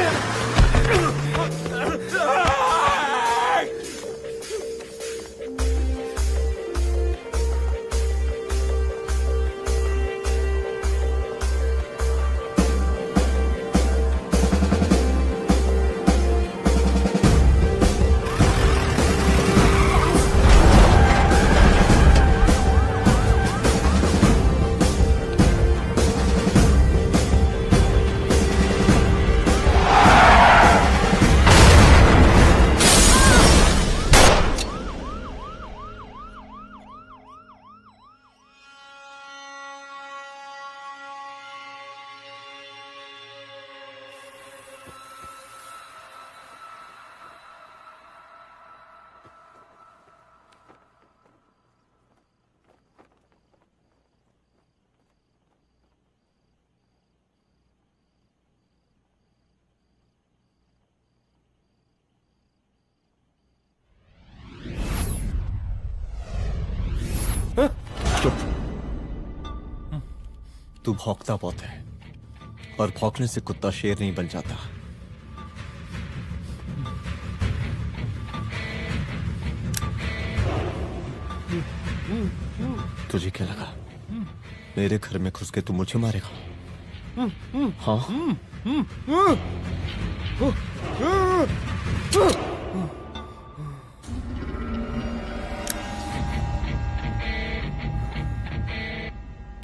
चुप। तू भौंकता बहुत है, और भौंकने से कुत्ता शेर नहीं बन जाता। तुझे क्या लगा मेरे घर में घुस के तू मुझे मारेगा? हाँ?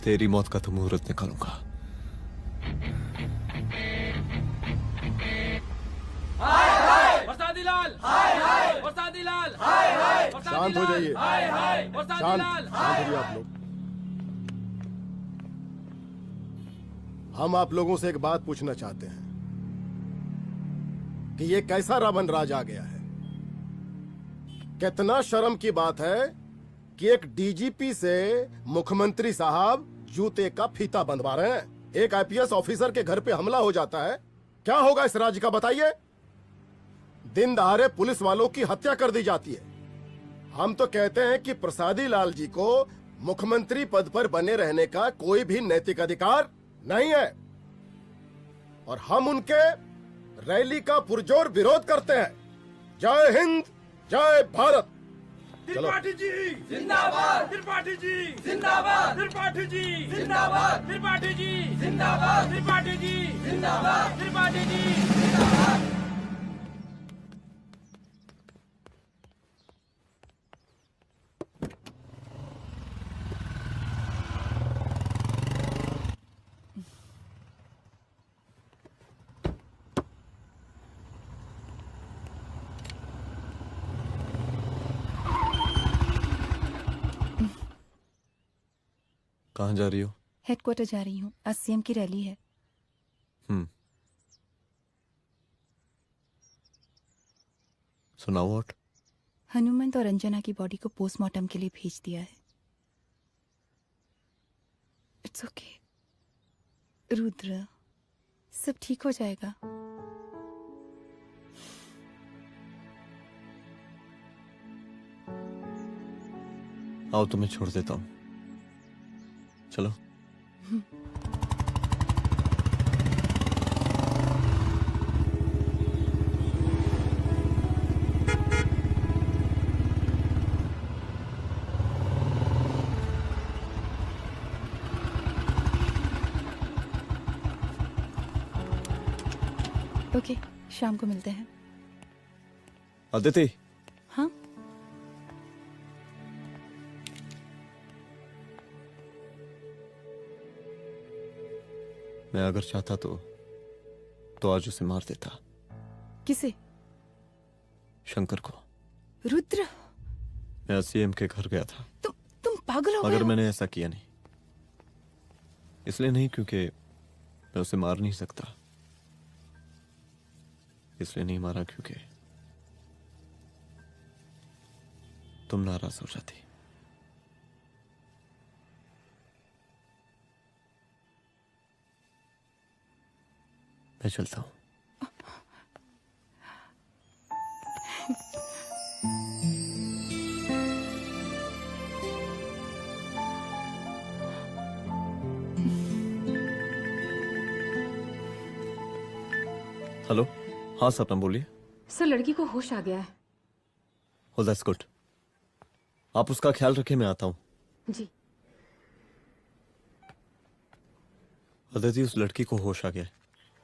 तेरी मौत का तो मुहूर्त निकालूंगा। शांत हो जाइए। शांत हो जाइए आप लोग। हम आप लोगों से एक बात पूछना चाहते हैं कि ये कैसा रावण राज आ गया है। कितना शर्म की बात है कि एक डीजीपी से मुख्यमंत्री साहब जूते का फीता बंधवा रहे हैं। एक आईपीएस ऑफिसर के घर पे हमला हो जाता है, क्या होगा इस राज्य का बताइए? दिन दहाड़े पुलिस वालों की हत्या कर दी जाती है। हम तो कहते हैं कि प्रसादी लाल जी को मुख्यमंत्री पद पर बने रहने का कोई भी नैतिक अधिकार नहीं है, और हम उनके रैली का पुरजोर विरोध करते हैं। जय हिंद, जय भारत। त्रिपाठी जी जिंदाबाद, त्रिपाठी जी जिंदाबाद, त्रिपाठी जी जिंदाबाद, त्रिपाठी जी जिंदाबाद, त्रिपाठी जी जिंदाबाद, त्रिपाठी जी जिंदाबाद। कहाँ जा रही हो? हेडक्वार्टर जा रही हूँ, आज सीएम की रैली है। सुनाओ। व्हाट? हनुमंत और अंजना की बॉडी को पोस्टमार्टम के लिए भेज दिया है। इट्स ओके रुद्र, सब ठीक हो जाएगा। आओ तुम्हें छोड़ देता हूँ, चलो। ओके, शाम को मिलते हैं। अदिति। हाँ? मैं अगर चाहता तो आज उसे मार देता। किसे? शंकर को। रुद्र, मैं सीएम के घर गया था। तुम पागल हो गए मगर हो? मैंने ऐसा किया नहीं। इसलिए नहीं क्योंकि मैं उसे मार नहीं सकता, इसलिए नहीं मारा क्योंकि तुम नाराज हो जाती। मैं चलता हूं। हेलो। हाँ सपना बोलिए। सर, लड़की को होश आ गया है। Oh, that's good. आप उसका ख्याल रखिए, मैं आता हूँ। जी। अदिति, उस लड़की को होश आ गया है,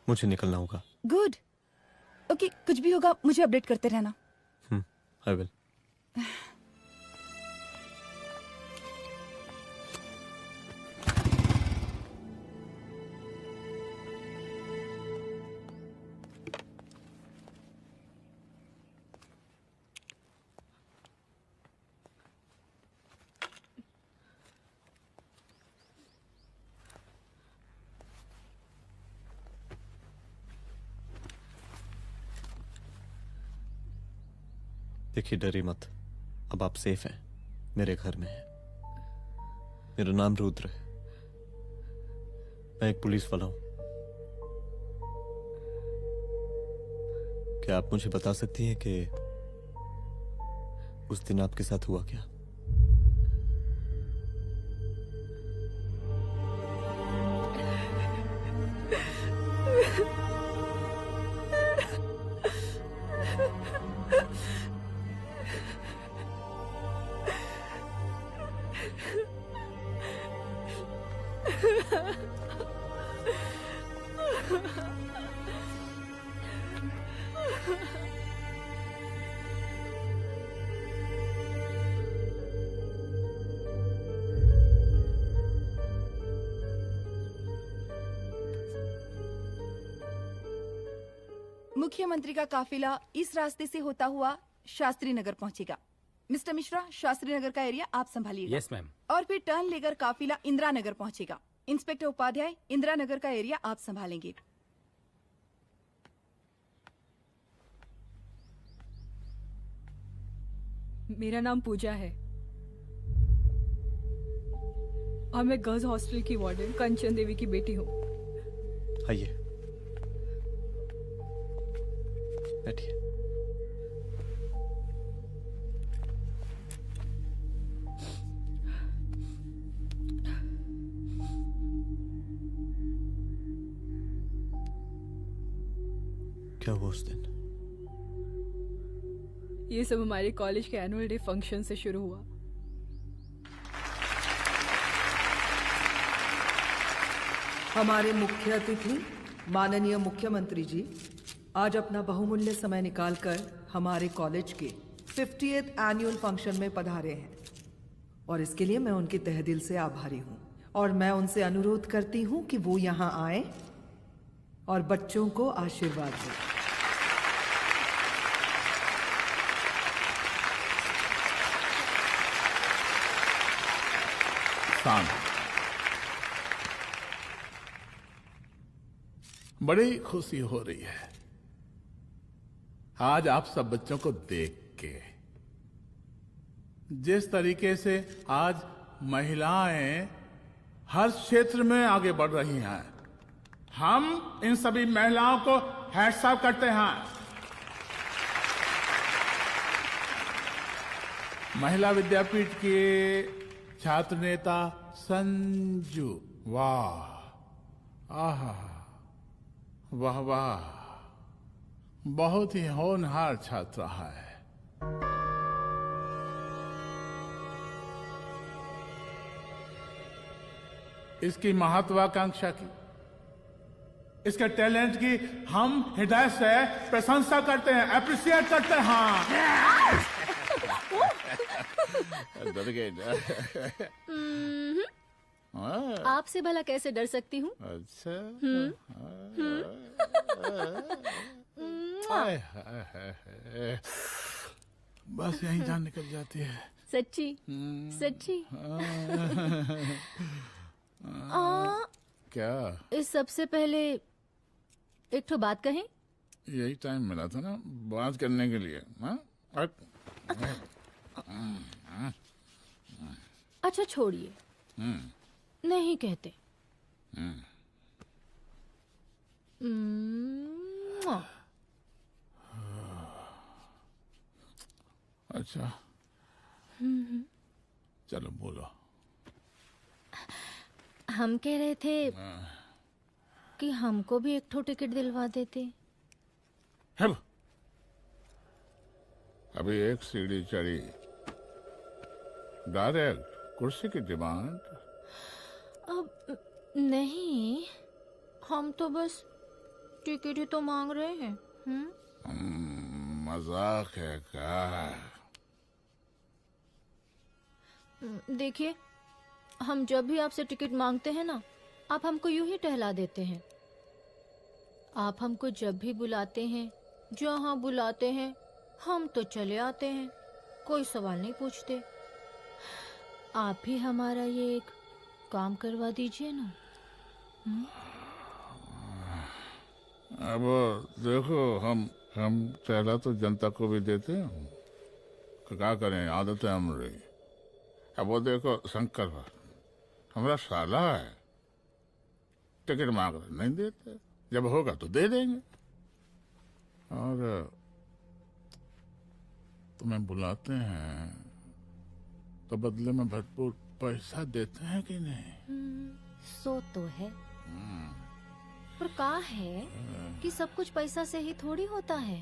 मुझे निकलना होगा। गुड। ओके, कुछ भी होगा मुझे अपडेट करते रहना। I will. देखिए, डरिए मत, अब आप सेफ हैं, मेरे घर में हैं। मेरा नाम रुद्र है, मैं एक पुलिस वाला हूं। क्या आप मुझे बता सकती हैं कि उस दिन आपके साथ हुआ क्या? मुख्यमंत्री का काफिला इस रास्ते से होता हुआ शास्त्री नगर पहुंचेगा। मिस्टर मिश्रा, शास्त्री नगर का एरिया आप संभालिएगा। Yes ma'am. और फिर टर्न लेकर काफिला इंदिरा नगर पहुंचेगा। इंस्पेक्टर उपाध्याय, इंदिरा नगर का एरिया आप संभालेंगे। मेरा नाम पूजा है और मैं गर्ल्स हॉस्टल की वार्डन कंचन देवी की बेटी हूँ। आइए, बैठिए। क्या हुआ उस दिन? ये सब हमारे कॉलेज के एनुअल डे फंक्शन से शुरू हुआ। हमारे मुख्य अतिथि माननीय मुख्यमंत्री जी आज अपना बहुमूल्य समय निकालकर हमारे कॉलेज के 50th एनुअल फंक्शन में पधारे हैं और इसके लिए मैं उनके तहे दिल से आभारी हूँ और मैं उनसे अनुरोध करती हूँ कि वो यहाँ आए और बच्चों को आशीर्वाद दें। बड़ी खुशी हो रही है आज आप सब बच्चों को देख के। जिस तरीके से आज महिलाएं हर क्षेत्र में आगे बढ़ रही हैं, हम इन सभी महिलाओं को हैट्स ऑफ करते हैं। महिला विद्यापीठ के छात्र नेता संजू, वाह, आहा, वाह वाह, बहुत ही होनहार छात्रा है। इसकी महत्वाकांक्षा की, इसके टैलेंट की हम हृदय से प्रशंसा करते हैं, अप्रिशिएट करते हैं। डर गए आपसे भला कैसे डर सकती हूँ? अच्छा। बस यही जान निकल जाती है। सच्ची सच्ची। क्या? इस सबसे पहले एक ठो बात कहें? यही टाइम मिला था ना बात करने के लिए। अच्छा छोड़िए, नहीं कहते। अच्छा चलो बोलो। हम कह रहे थे कि हमको भी एक ठो टिकट दिलवा देते। अभी एक सीढ़ी चढ़ी, डायरेक्ट कुर्सी की डिमांड। अब नहीं, हम तो बस टिकट ही तो मांग रहे हैं। मजाक है क्या? देखिए, हम जब भी आपसे टिकट मांगते हैं ना, आप हमको यूं ही टहला देते हैं। आप हमको जब भी बुलाते हैं, जहां बुलाते हैं, हम तो चले आते हैं, कोई सवाल नहीं पूछते। आप भी हमारा ये एक काम करवा दीजिए ना। अब देखो, हम टहला तो जनता को भी देते हैं, क्या करें, आदत है हमारी। अब वो देखो शंकर हमारा साला है, टिकट मांग रहे नहीं देते, जब होगा तो दे देंगे। और तुम्हें बुलाते हैं तो बदले में भरपूर पैसा देते हैं कि नहीं? सो तो है, पर का है कि सब कुछ पैसा से ही थोड़ी होता है।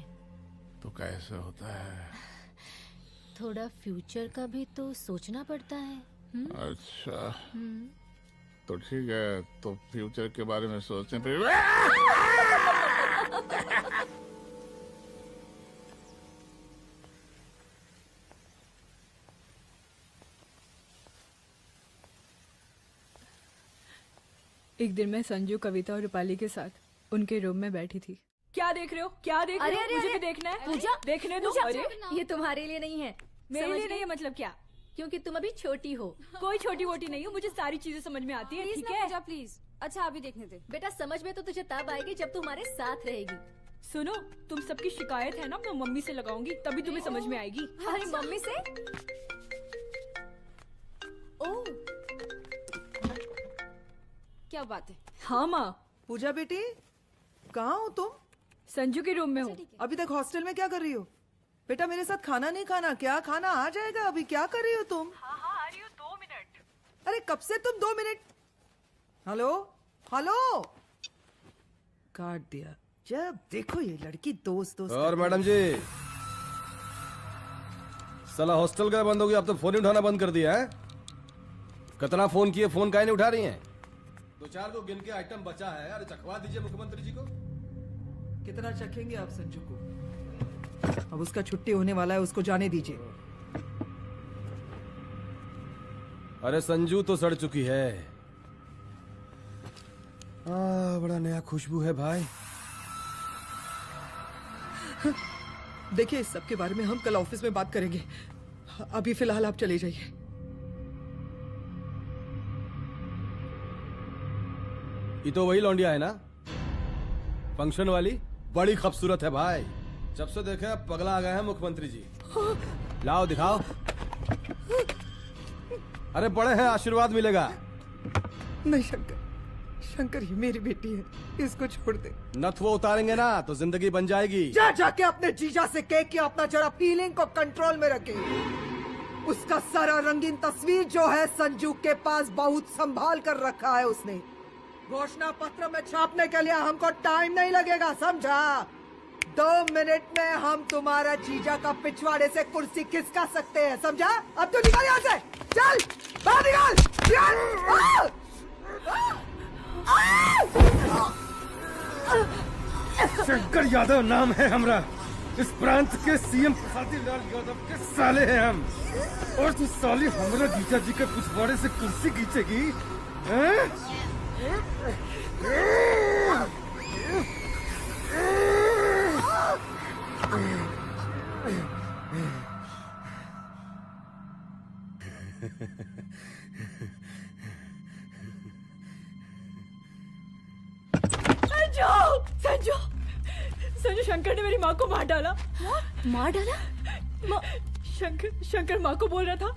तो कैसे होता है? थोड़ा फ्यूचर का भी तो सोचना पड़ता है। अच्छा तो ठीक है, तो फ्यूचर के बारे में सोचने पे एक दिन मैं संजू, कविता और रूपाली के साथ उनके रूम में बैठी थी। क्या देख रहे हो? क्या देख रहे हो? अरे, मुझे अरे, भी देखना है। पूजा, देखने दो। पूजा, अरे ये तुम्हारे लिए नहीं है। मेरे समझ लिए गई? नहीं है मतलब क्या? क्योंकि तुम अभी छोटी हो। कोई छोटी वोटी नहीं हूँ, मुझे सारी चीजें समझ में आती है। प्लीज ठीक ना है पूजा, प्लीज। अच्छा अभी देखने दे। बेटा समझ में तो तुझे तब आएगी जब तू हमारे साथ रहेगी। सुनो, तुम सबकी शिकायत है ना, मैं मम्मी से लगाऊंगी, तभी तुम्हें समझ में आएगी। अरे मम्मी से? ओह, क्या बात है? हाँ माँ। पूजा बेटी, कहाँ हो तुम? संजू के रूम में हूँ। अभी तक हॉस्टल में क्या कर रही हो? बेटा मेरे साथ खाना नहीं खाना क्या? खाना आ जाएगा, अभी क्या कर रही हो तुम? हाँ आ रही हूँ, 2 मिनट। अरे कब से तुम 2 मिनट? हेलो हेलो, काट दिया। जब देखो ये लड़की दोस्त और मैडम जी, साला हॉस्टल का बंद हो गया, अब तो फोन ही उठाना बंद कर दिया है। कितना फोन किए, फोन काहे नहीं उठा रही हैं? 2-4 को गिन के आइटम बचा है, अरे चखवा दीजिए मुख्यमंत्री जी को। कितना चखेंगे आप संजू को? अब उसका छुट्टी होने वाला है, उसको जाने दीजिए। अरे संजू तो सड़ चुकी है। बड़ा नया खुशबू है भाई। देखिए, इस सब के बारे में हम कल ऑफिस में बात करेंगे। अभी फिलहाल आप चले जाइए। ये तो वही लौंडिया है ना, फंक्शन वाली? बड़ी खूबसूरत है भाई। जब से देखे पगला आ गए हैं मुख्यमंत्री जी। लाओ दिखाओ। अरे बड़े हैं, आशीर्वाद मिलेगा। नहीं शंकर, शंकर ये मेरी बेटी है, इसको छोड़ दे। नथ वो उतारेंगे ना तो जिंदगी बन जाएगी। जा जाके अपने जीजा से कह के अपना जरा फीलिंग को कंट्रोल में रखे। उसका सारा रंगीन तस्वीर जो है संजू के पास बहुत संभाल कर रखा है उसने। घोषणा पत्र में छापने के लिए हमको टाइम नहीं लगेगा, समझा? 2 मिनट में हम तुम्हारा जीजा का पिछवाड़े से कुर्सी खिसका सकते हैं, समझा? अब तो निकल यहाँ से, चल बाहर निकल। शंकर यादव नाम है हमरा। इस प्रांत के सीएम प्रसादी लाल यादव के साले हैं हम। और तू साली हमरा जीजा जी के पिछवाड़े से कुर्सी खींचेगी? संजू, संजू, शंकर ने मेरी माँ को मार डाला। मार डाला? शंकर माँ को बोल रहा था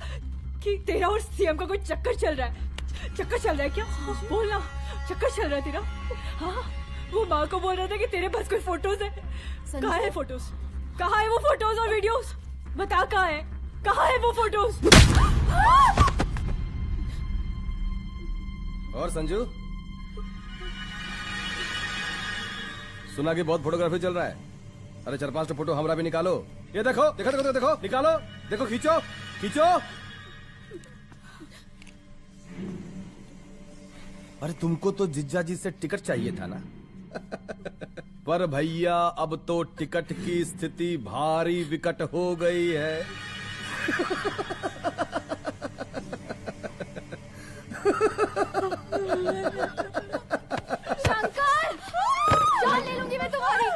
कि तेरा और सीएम का कोई चक्कर चल रहा है। चक्कर चल रहा है क्या? बोलना, चक्कर चल रहा है तेरा? हाँ, वो माँ को बोल रहा था कि तेरे पास कोई फोटोज है। कहाँ है फोटोज? कहाँ है वो फोटोज और वीडियोस? बता कहाँ है? कहाँ है वो फोटोज? और संजू, सुना कि बहुत फोटोग्राफी चल रहा है। अरे 4-5 फोटो हमरा भी निकालो। ये देखो देखो देखो देखो, निकालो, देखो, खींचो खींचो। अरे तुमको तो जिज्जा जी से टिकट चाहिए था ना। पर भैया अब तो टिकट की स्थिति भारी विकट हो गई है। शंकर, जान ले लूंगी मैं तुम्हारी।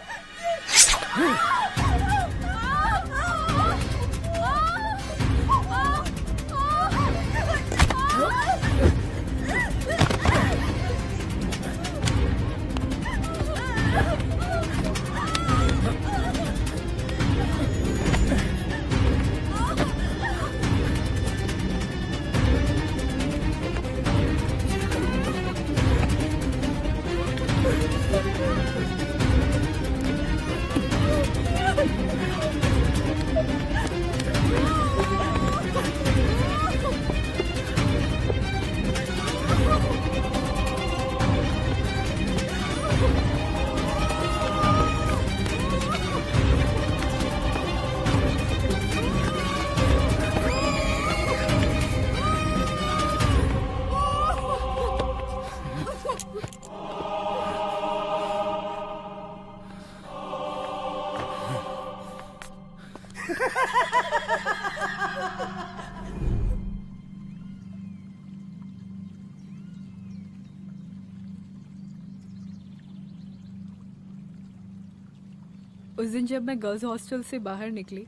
उस दिन जब मैं गर्ल्स हॉस्टल से बाहर निकली,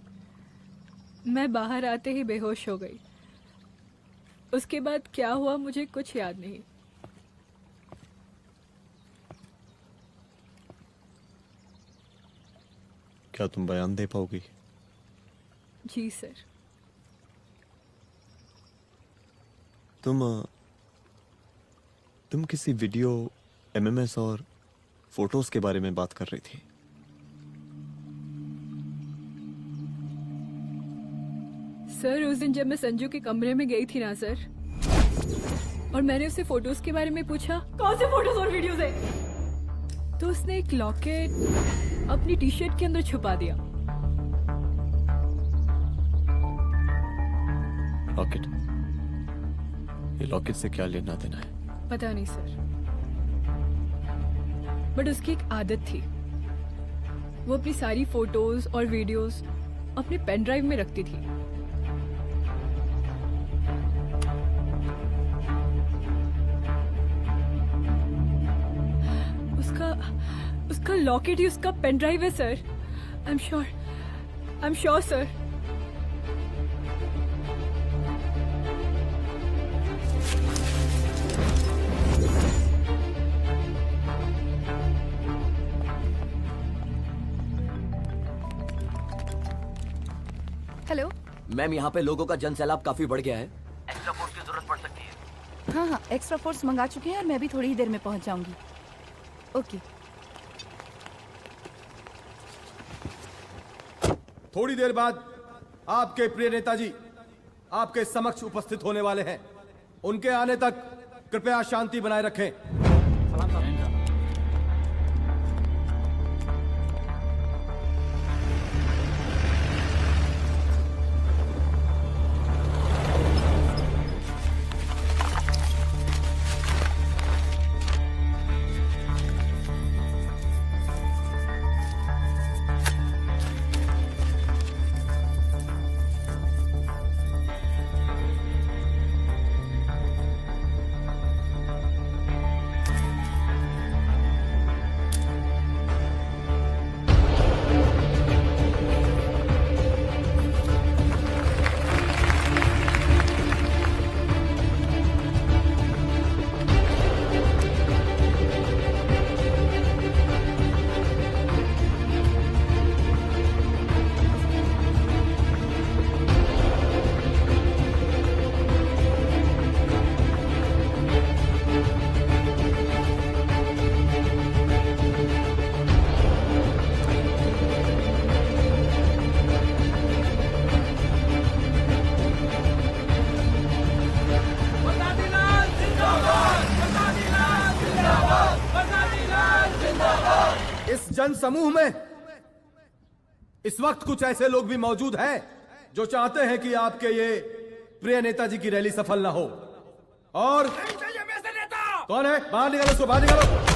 मैं बाहर आते ही बेहोश हो गई। उसके बाद क्या हुआ मुझे कुछ याद नहीं। क्या तुम बयान दे पाओगी? जी सर। तुम किसी वीडियो, एमएमएस और फोटोज के बारे में बात कर रही थी। सर उस दिन जब मैं संजू के कमरे में गई थी ना सर, और मैंने उससे फोटोज के बारे में पूछा कौन से फोटोज और वीडियोज है, तो उसने एक लॉकेट अपनी टी शर्ट के अंदर छुपा दिया। लॉकेट? ये लॉकेट से क्या लेना देना है? पता नहीं सर, बट उसकी एक आदत थी, वो अपनी सारी फोटोज और वीडियोस अपने पेन ड्राइव में रखती थी। उसका लॉकेट ही उसका पेन ड्राइव है sir. I am sure sir. Hello ma'am, यहाँ पे लोगों का जनसैलाब काफी बढ़ गया है। एक्स्ट्रा फोर्स की जरूरत पड़ सकती है। हाँ हाँ, एक्स्ट्रा फोर्स मंगा चुके हैं और मैं भी थोड़ी ही देर में पहुंच जाऊंगी। ओके। थोड़ी देर बाद आपके प्रिय नेताजी आपके समक्ष उपस्थित होने वाले हैं। उनके आने तक कृपया शांति बनाए रखें। जन समूह में इस वक्त कुछ ऐसे लोग भी मौजूद हैं जो चाहते हैं कि आपके ये प्रिय नेताजी की रैली सफल ना हो। और कौन है? बाहर निकालो उसको, बाहर निकालो।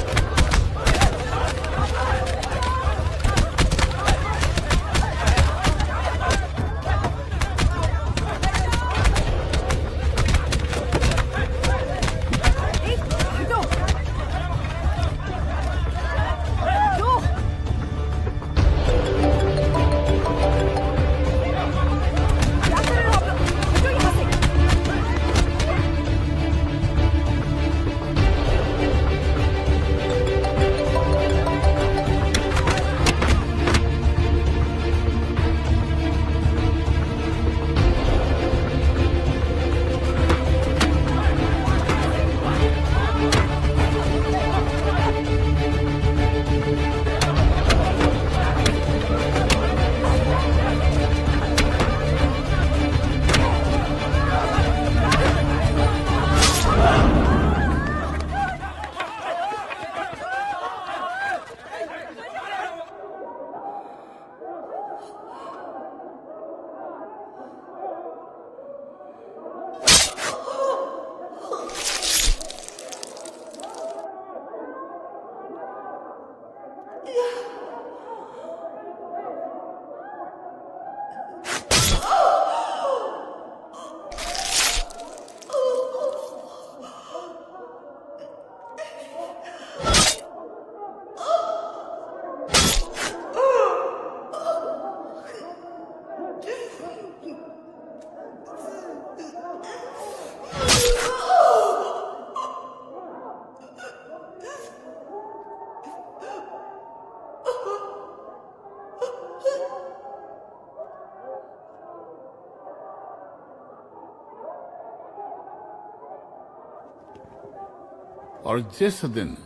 और जिस दिन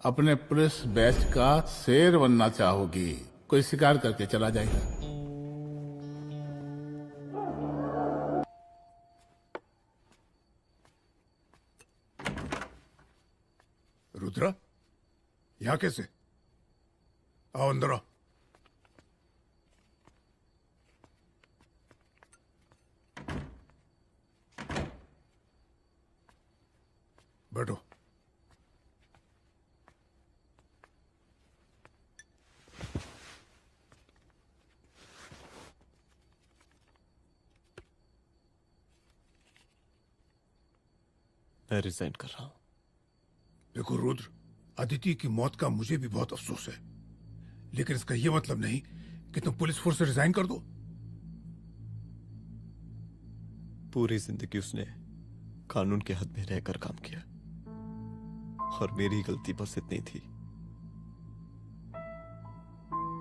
अपने पुलिस बैच का शेर बनना चाहोगी, कोई शिकार करके चला जाएगा। रुद्रा, यहाँ कैसे? आओ अंदर आओ। बैठो। मैं रिजाइन कर रहा हूं। देखो रुद्र, अदिति की मौत का मुझे भी बहुत अफसोस है, लेकिन इसका यह मतलब नहीं कि तुम पुलिस फोर्स से रिजाइन कर दो। पूरी जिंदगी उसने कानून के हद में रहकर काम किया और मेरी गलती बस इतनी थी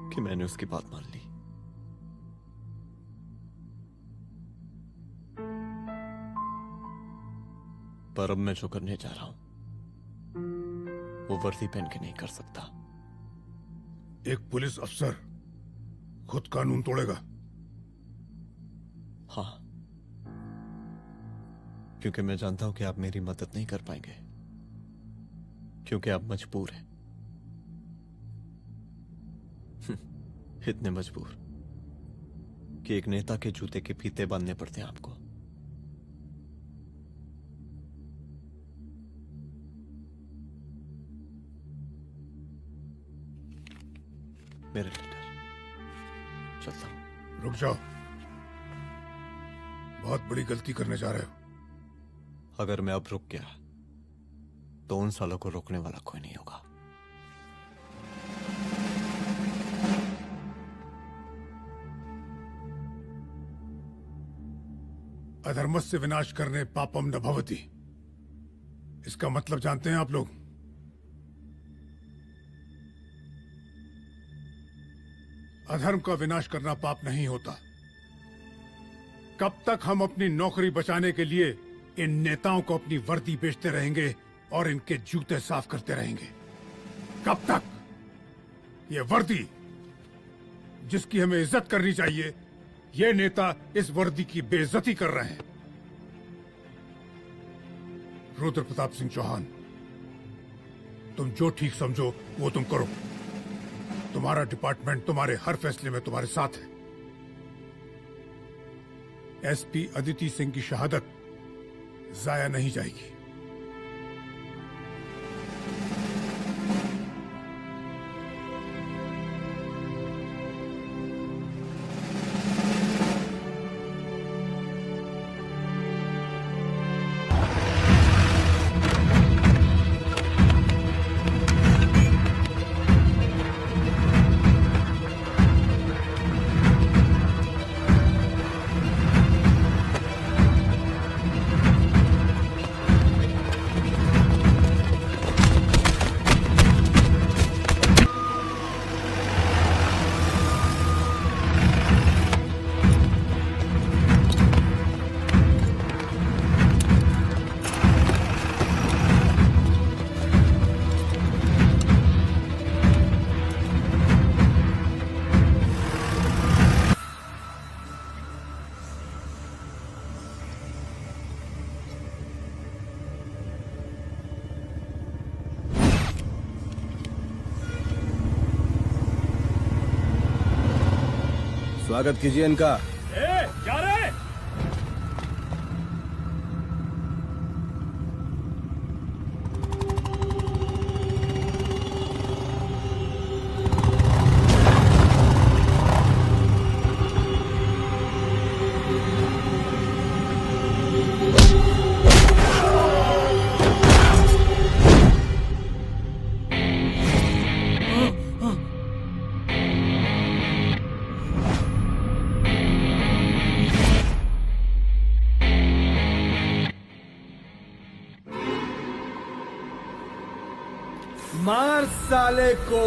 कि मैंने उसकी बात मान ली। पर अब मैं जो करने जा रहा हूं वो वर्दी पहन के नहीं कर सकता। एक पुलिस अफसर खुद कानून तोड़ेगा? हाँ, क्योंकि मैं जानता हूं कि आप मेरी मदद नहीं कर पाएंगे, क्योंकि आप मजबूर हैं। इतने मजबूर कि एक नेता के जूते के फीते बांधने पड़ते हैं आपको। मेरे लेटर, चलता हूं। रुक जाओ, बहुत बड़ी गलती करने जा रहे हो। अगर मैं अब रुक गया तो उन सालों को रोकने वाला कोई नहीं होगा। अधर्मस्य विनाश करने पापम न भवति, इसका मतलब जानते हैं आप लोग? अधर्म का विनाश करना पाप नहीं होता। कब तक हम अपनी नौकरी बचाने के लिए इन नेताओं को अपनी वर्दी बेचते रहेंगे और इनके जूते साफ करते रहेंगे? कब तक? ये वर्दी जिसकी हमें इज्जत करनी चाहिए, ये नेता इस वर्दी की बेइज्जती कर रहे हैं। रुद्र प्रताप सिंह चौहान, तुम जो ठीक समझो वो तुम करो। तुम्हारा डिपार्टमेंट तुम्हारे हर फैसले में तुम्हारे साथ है। एसपी अदिति सिंह की शहादत जाया नहीं जाएगी। स्वागत कीजिए इनका। क्या रे? मार साले को।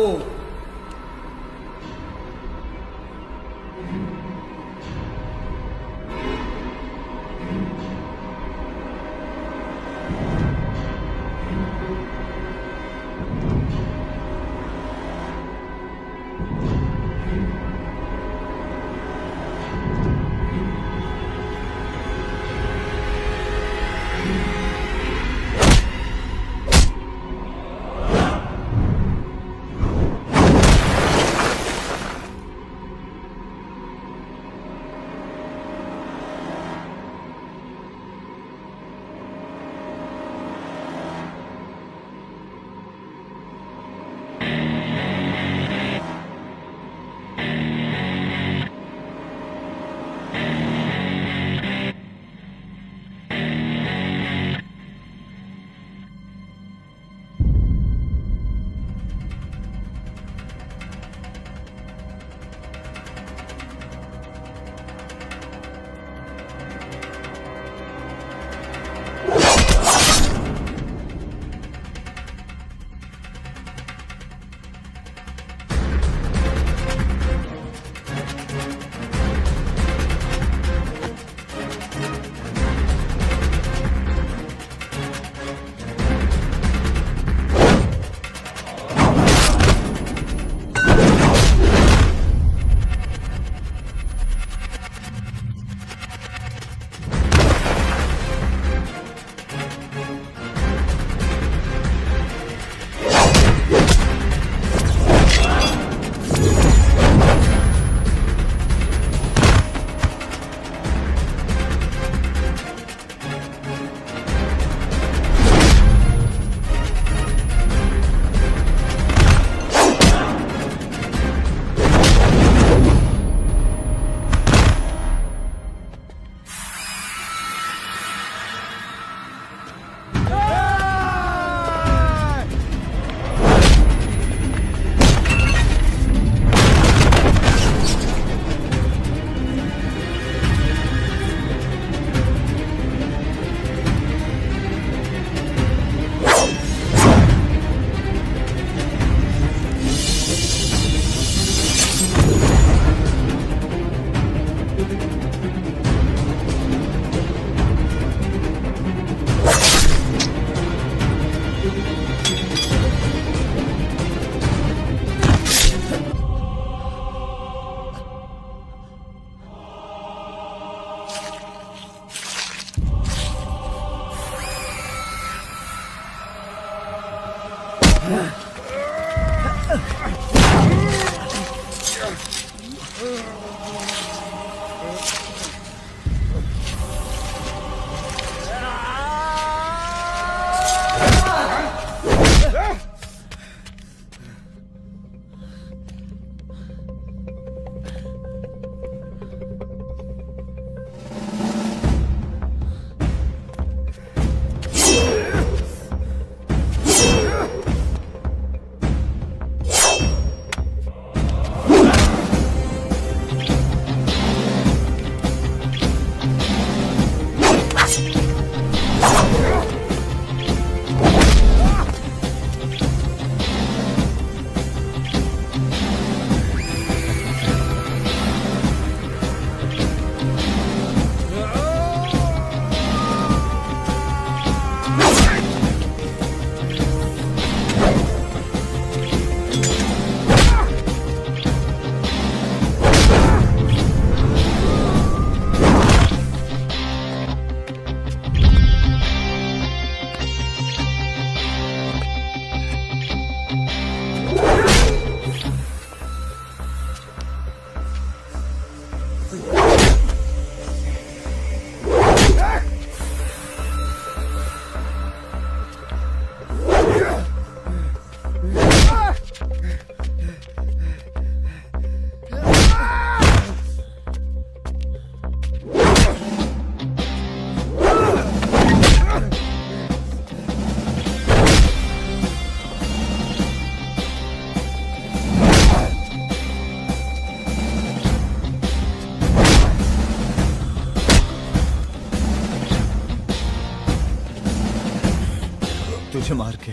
तुझे मार के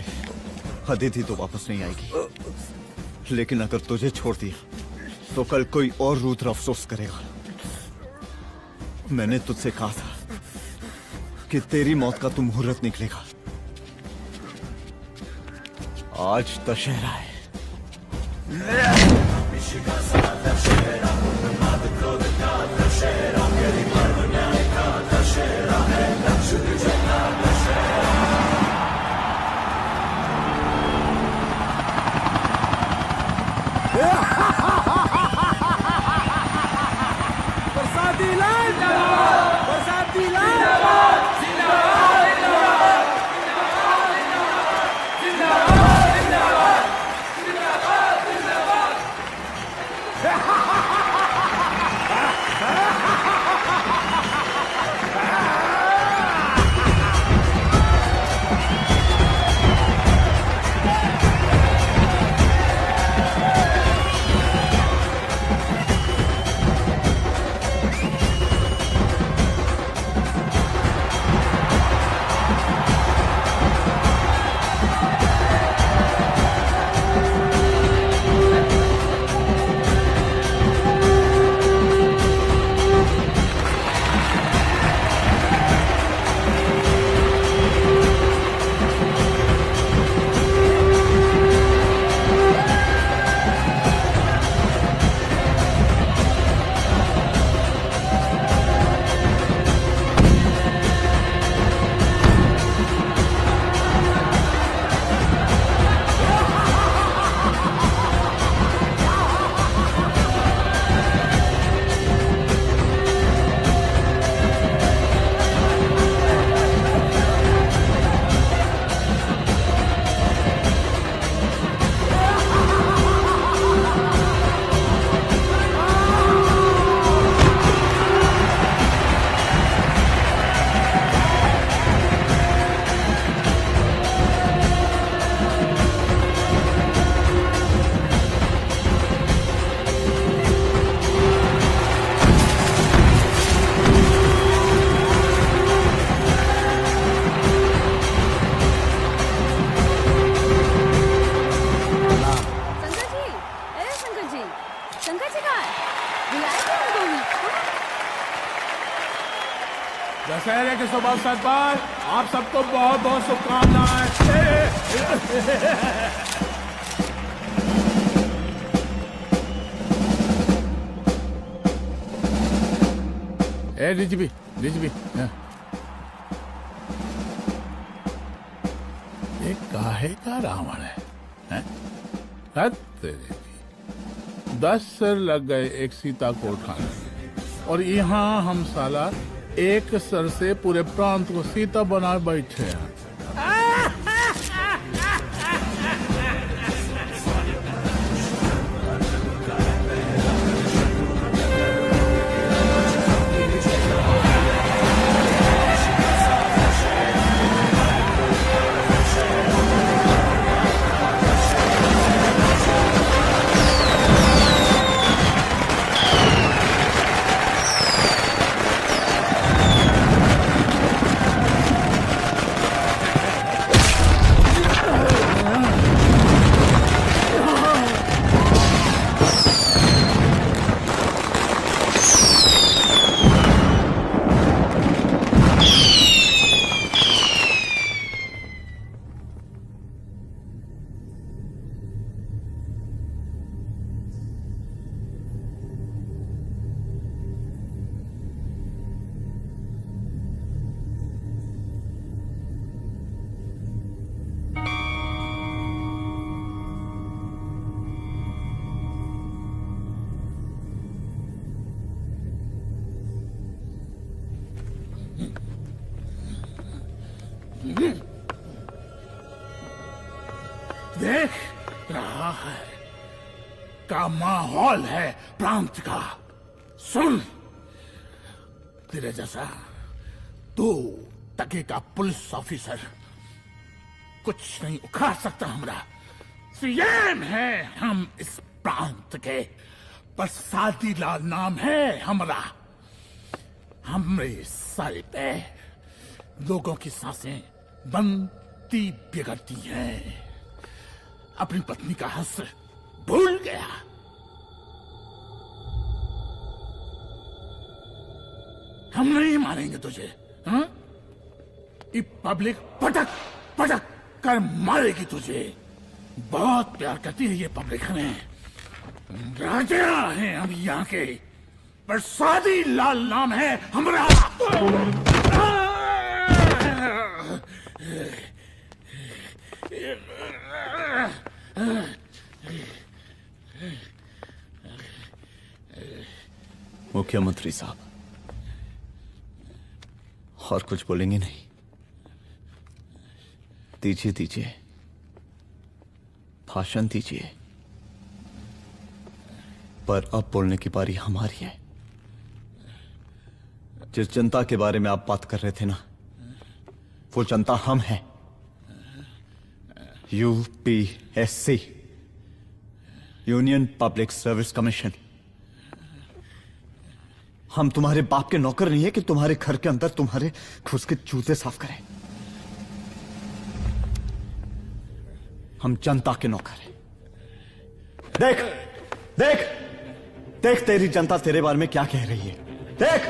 अदिति तो वापस नहीं आएगी, लेकिन अगर तुझे छोड़ दिया तो कल कोई और रुद्र अफसोस करेगा। मैंने तुझसे कहा था कि तेरी मौत का तो मुहूर्त निकलेगा। आज दशहरा है। बरसाती लाल बरसाती लाल दशहरे के शुभ अवसर पर आप सबको बहुत बहुत शुभकामनाएं। ए डीजीपी ये काहे का रावण है? तेरे 10 सिर लग गए एक सीता को उठाने, और यहाँ हम साला एक सर से पूरे प्रांत को सीता बना बैठे हैं। देख रहा है का माहौल है प्रांत का। सुन, तेरे जैसा 2 टके का पुलिस ऑफिसर कुछ नहीं उखाड़ सकता। हमारा सीएम है हम इस प्रांत के, बरसाती लाल नाम है हमारा। हमरे सर पे लोगों की सांसें बंद पति बिगड़ती है। अपनी पत्नी का हक भूल गया। हम नहीं मारेंगे तुझे। हाँ? ये पब्लिक पटक पटक कर मारेगी तुझे। बहुत प्यार करती है ये पब्लिक हमें। राजा हैं हम यहाँ के, पर सादी लाल नाम है हमारा। मुख्यमंत्री साहब, और कुछ बोलेंगे नहीं? दीजिए दीजिए, भाषण दीजिए। पर अब बोलने की बारी हमारी है। जिस जनता के बारे में आप बात कर रहे थे ना, वो जनता हम हैं। UPSC, union public service commission. हम तुम्हारे बाप के नौकर नहीं है कि तुम्हारे घर के अंदर तुम्हारे खुद के जूते साफ करें। हम जनता के नौकर हैं। देख देख देख, तेरी जनता तेरे बारे में क्या कह रही है। देख,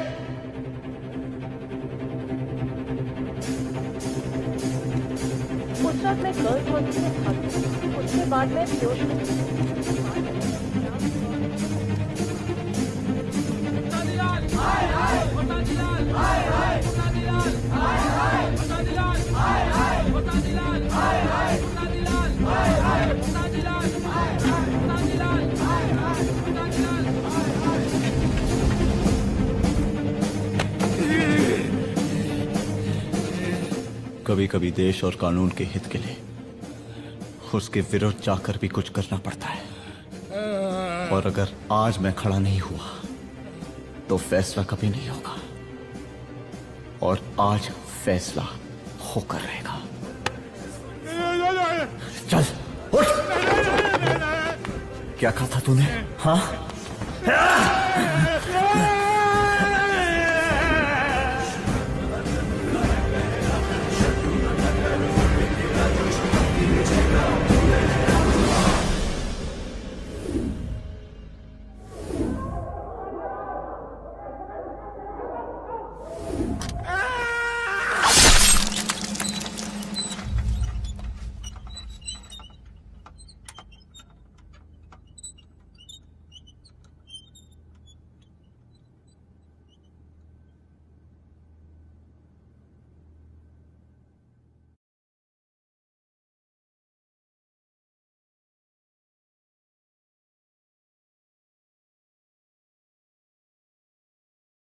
उस रात मैं गर्ल्स हॉस्टल में भागी, उसके बाद मैं बेहोश हो कभी कभी देश और कानून के हित के लिए उसके विरुद्ध जाकर भी कुछ करना पड़ता है। और अगर आज मैं खड़ा नहीं हुआ तो फैसला कभी नहीं होगा, और आज फैसला होकर रहेगा। चल उठ। क्या कहा था तूने? हाँ?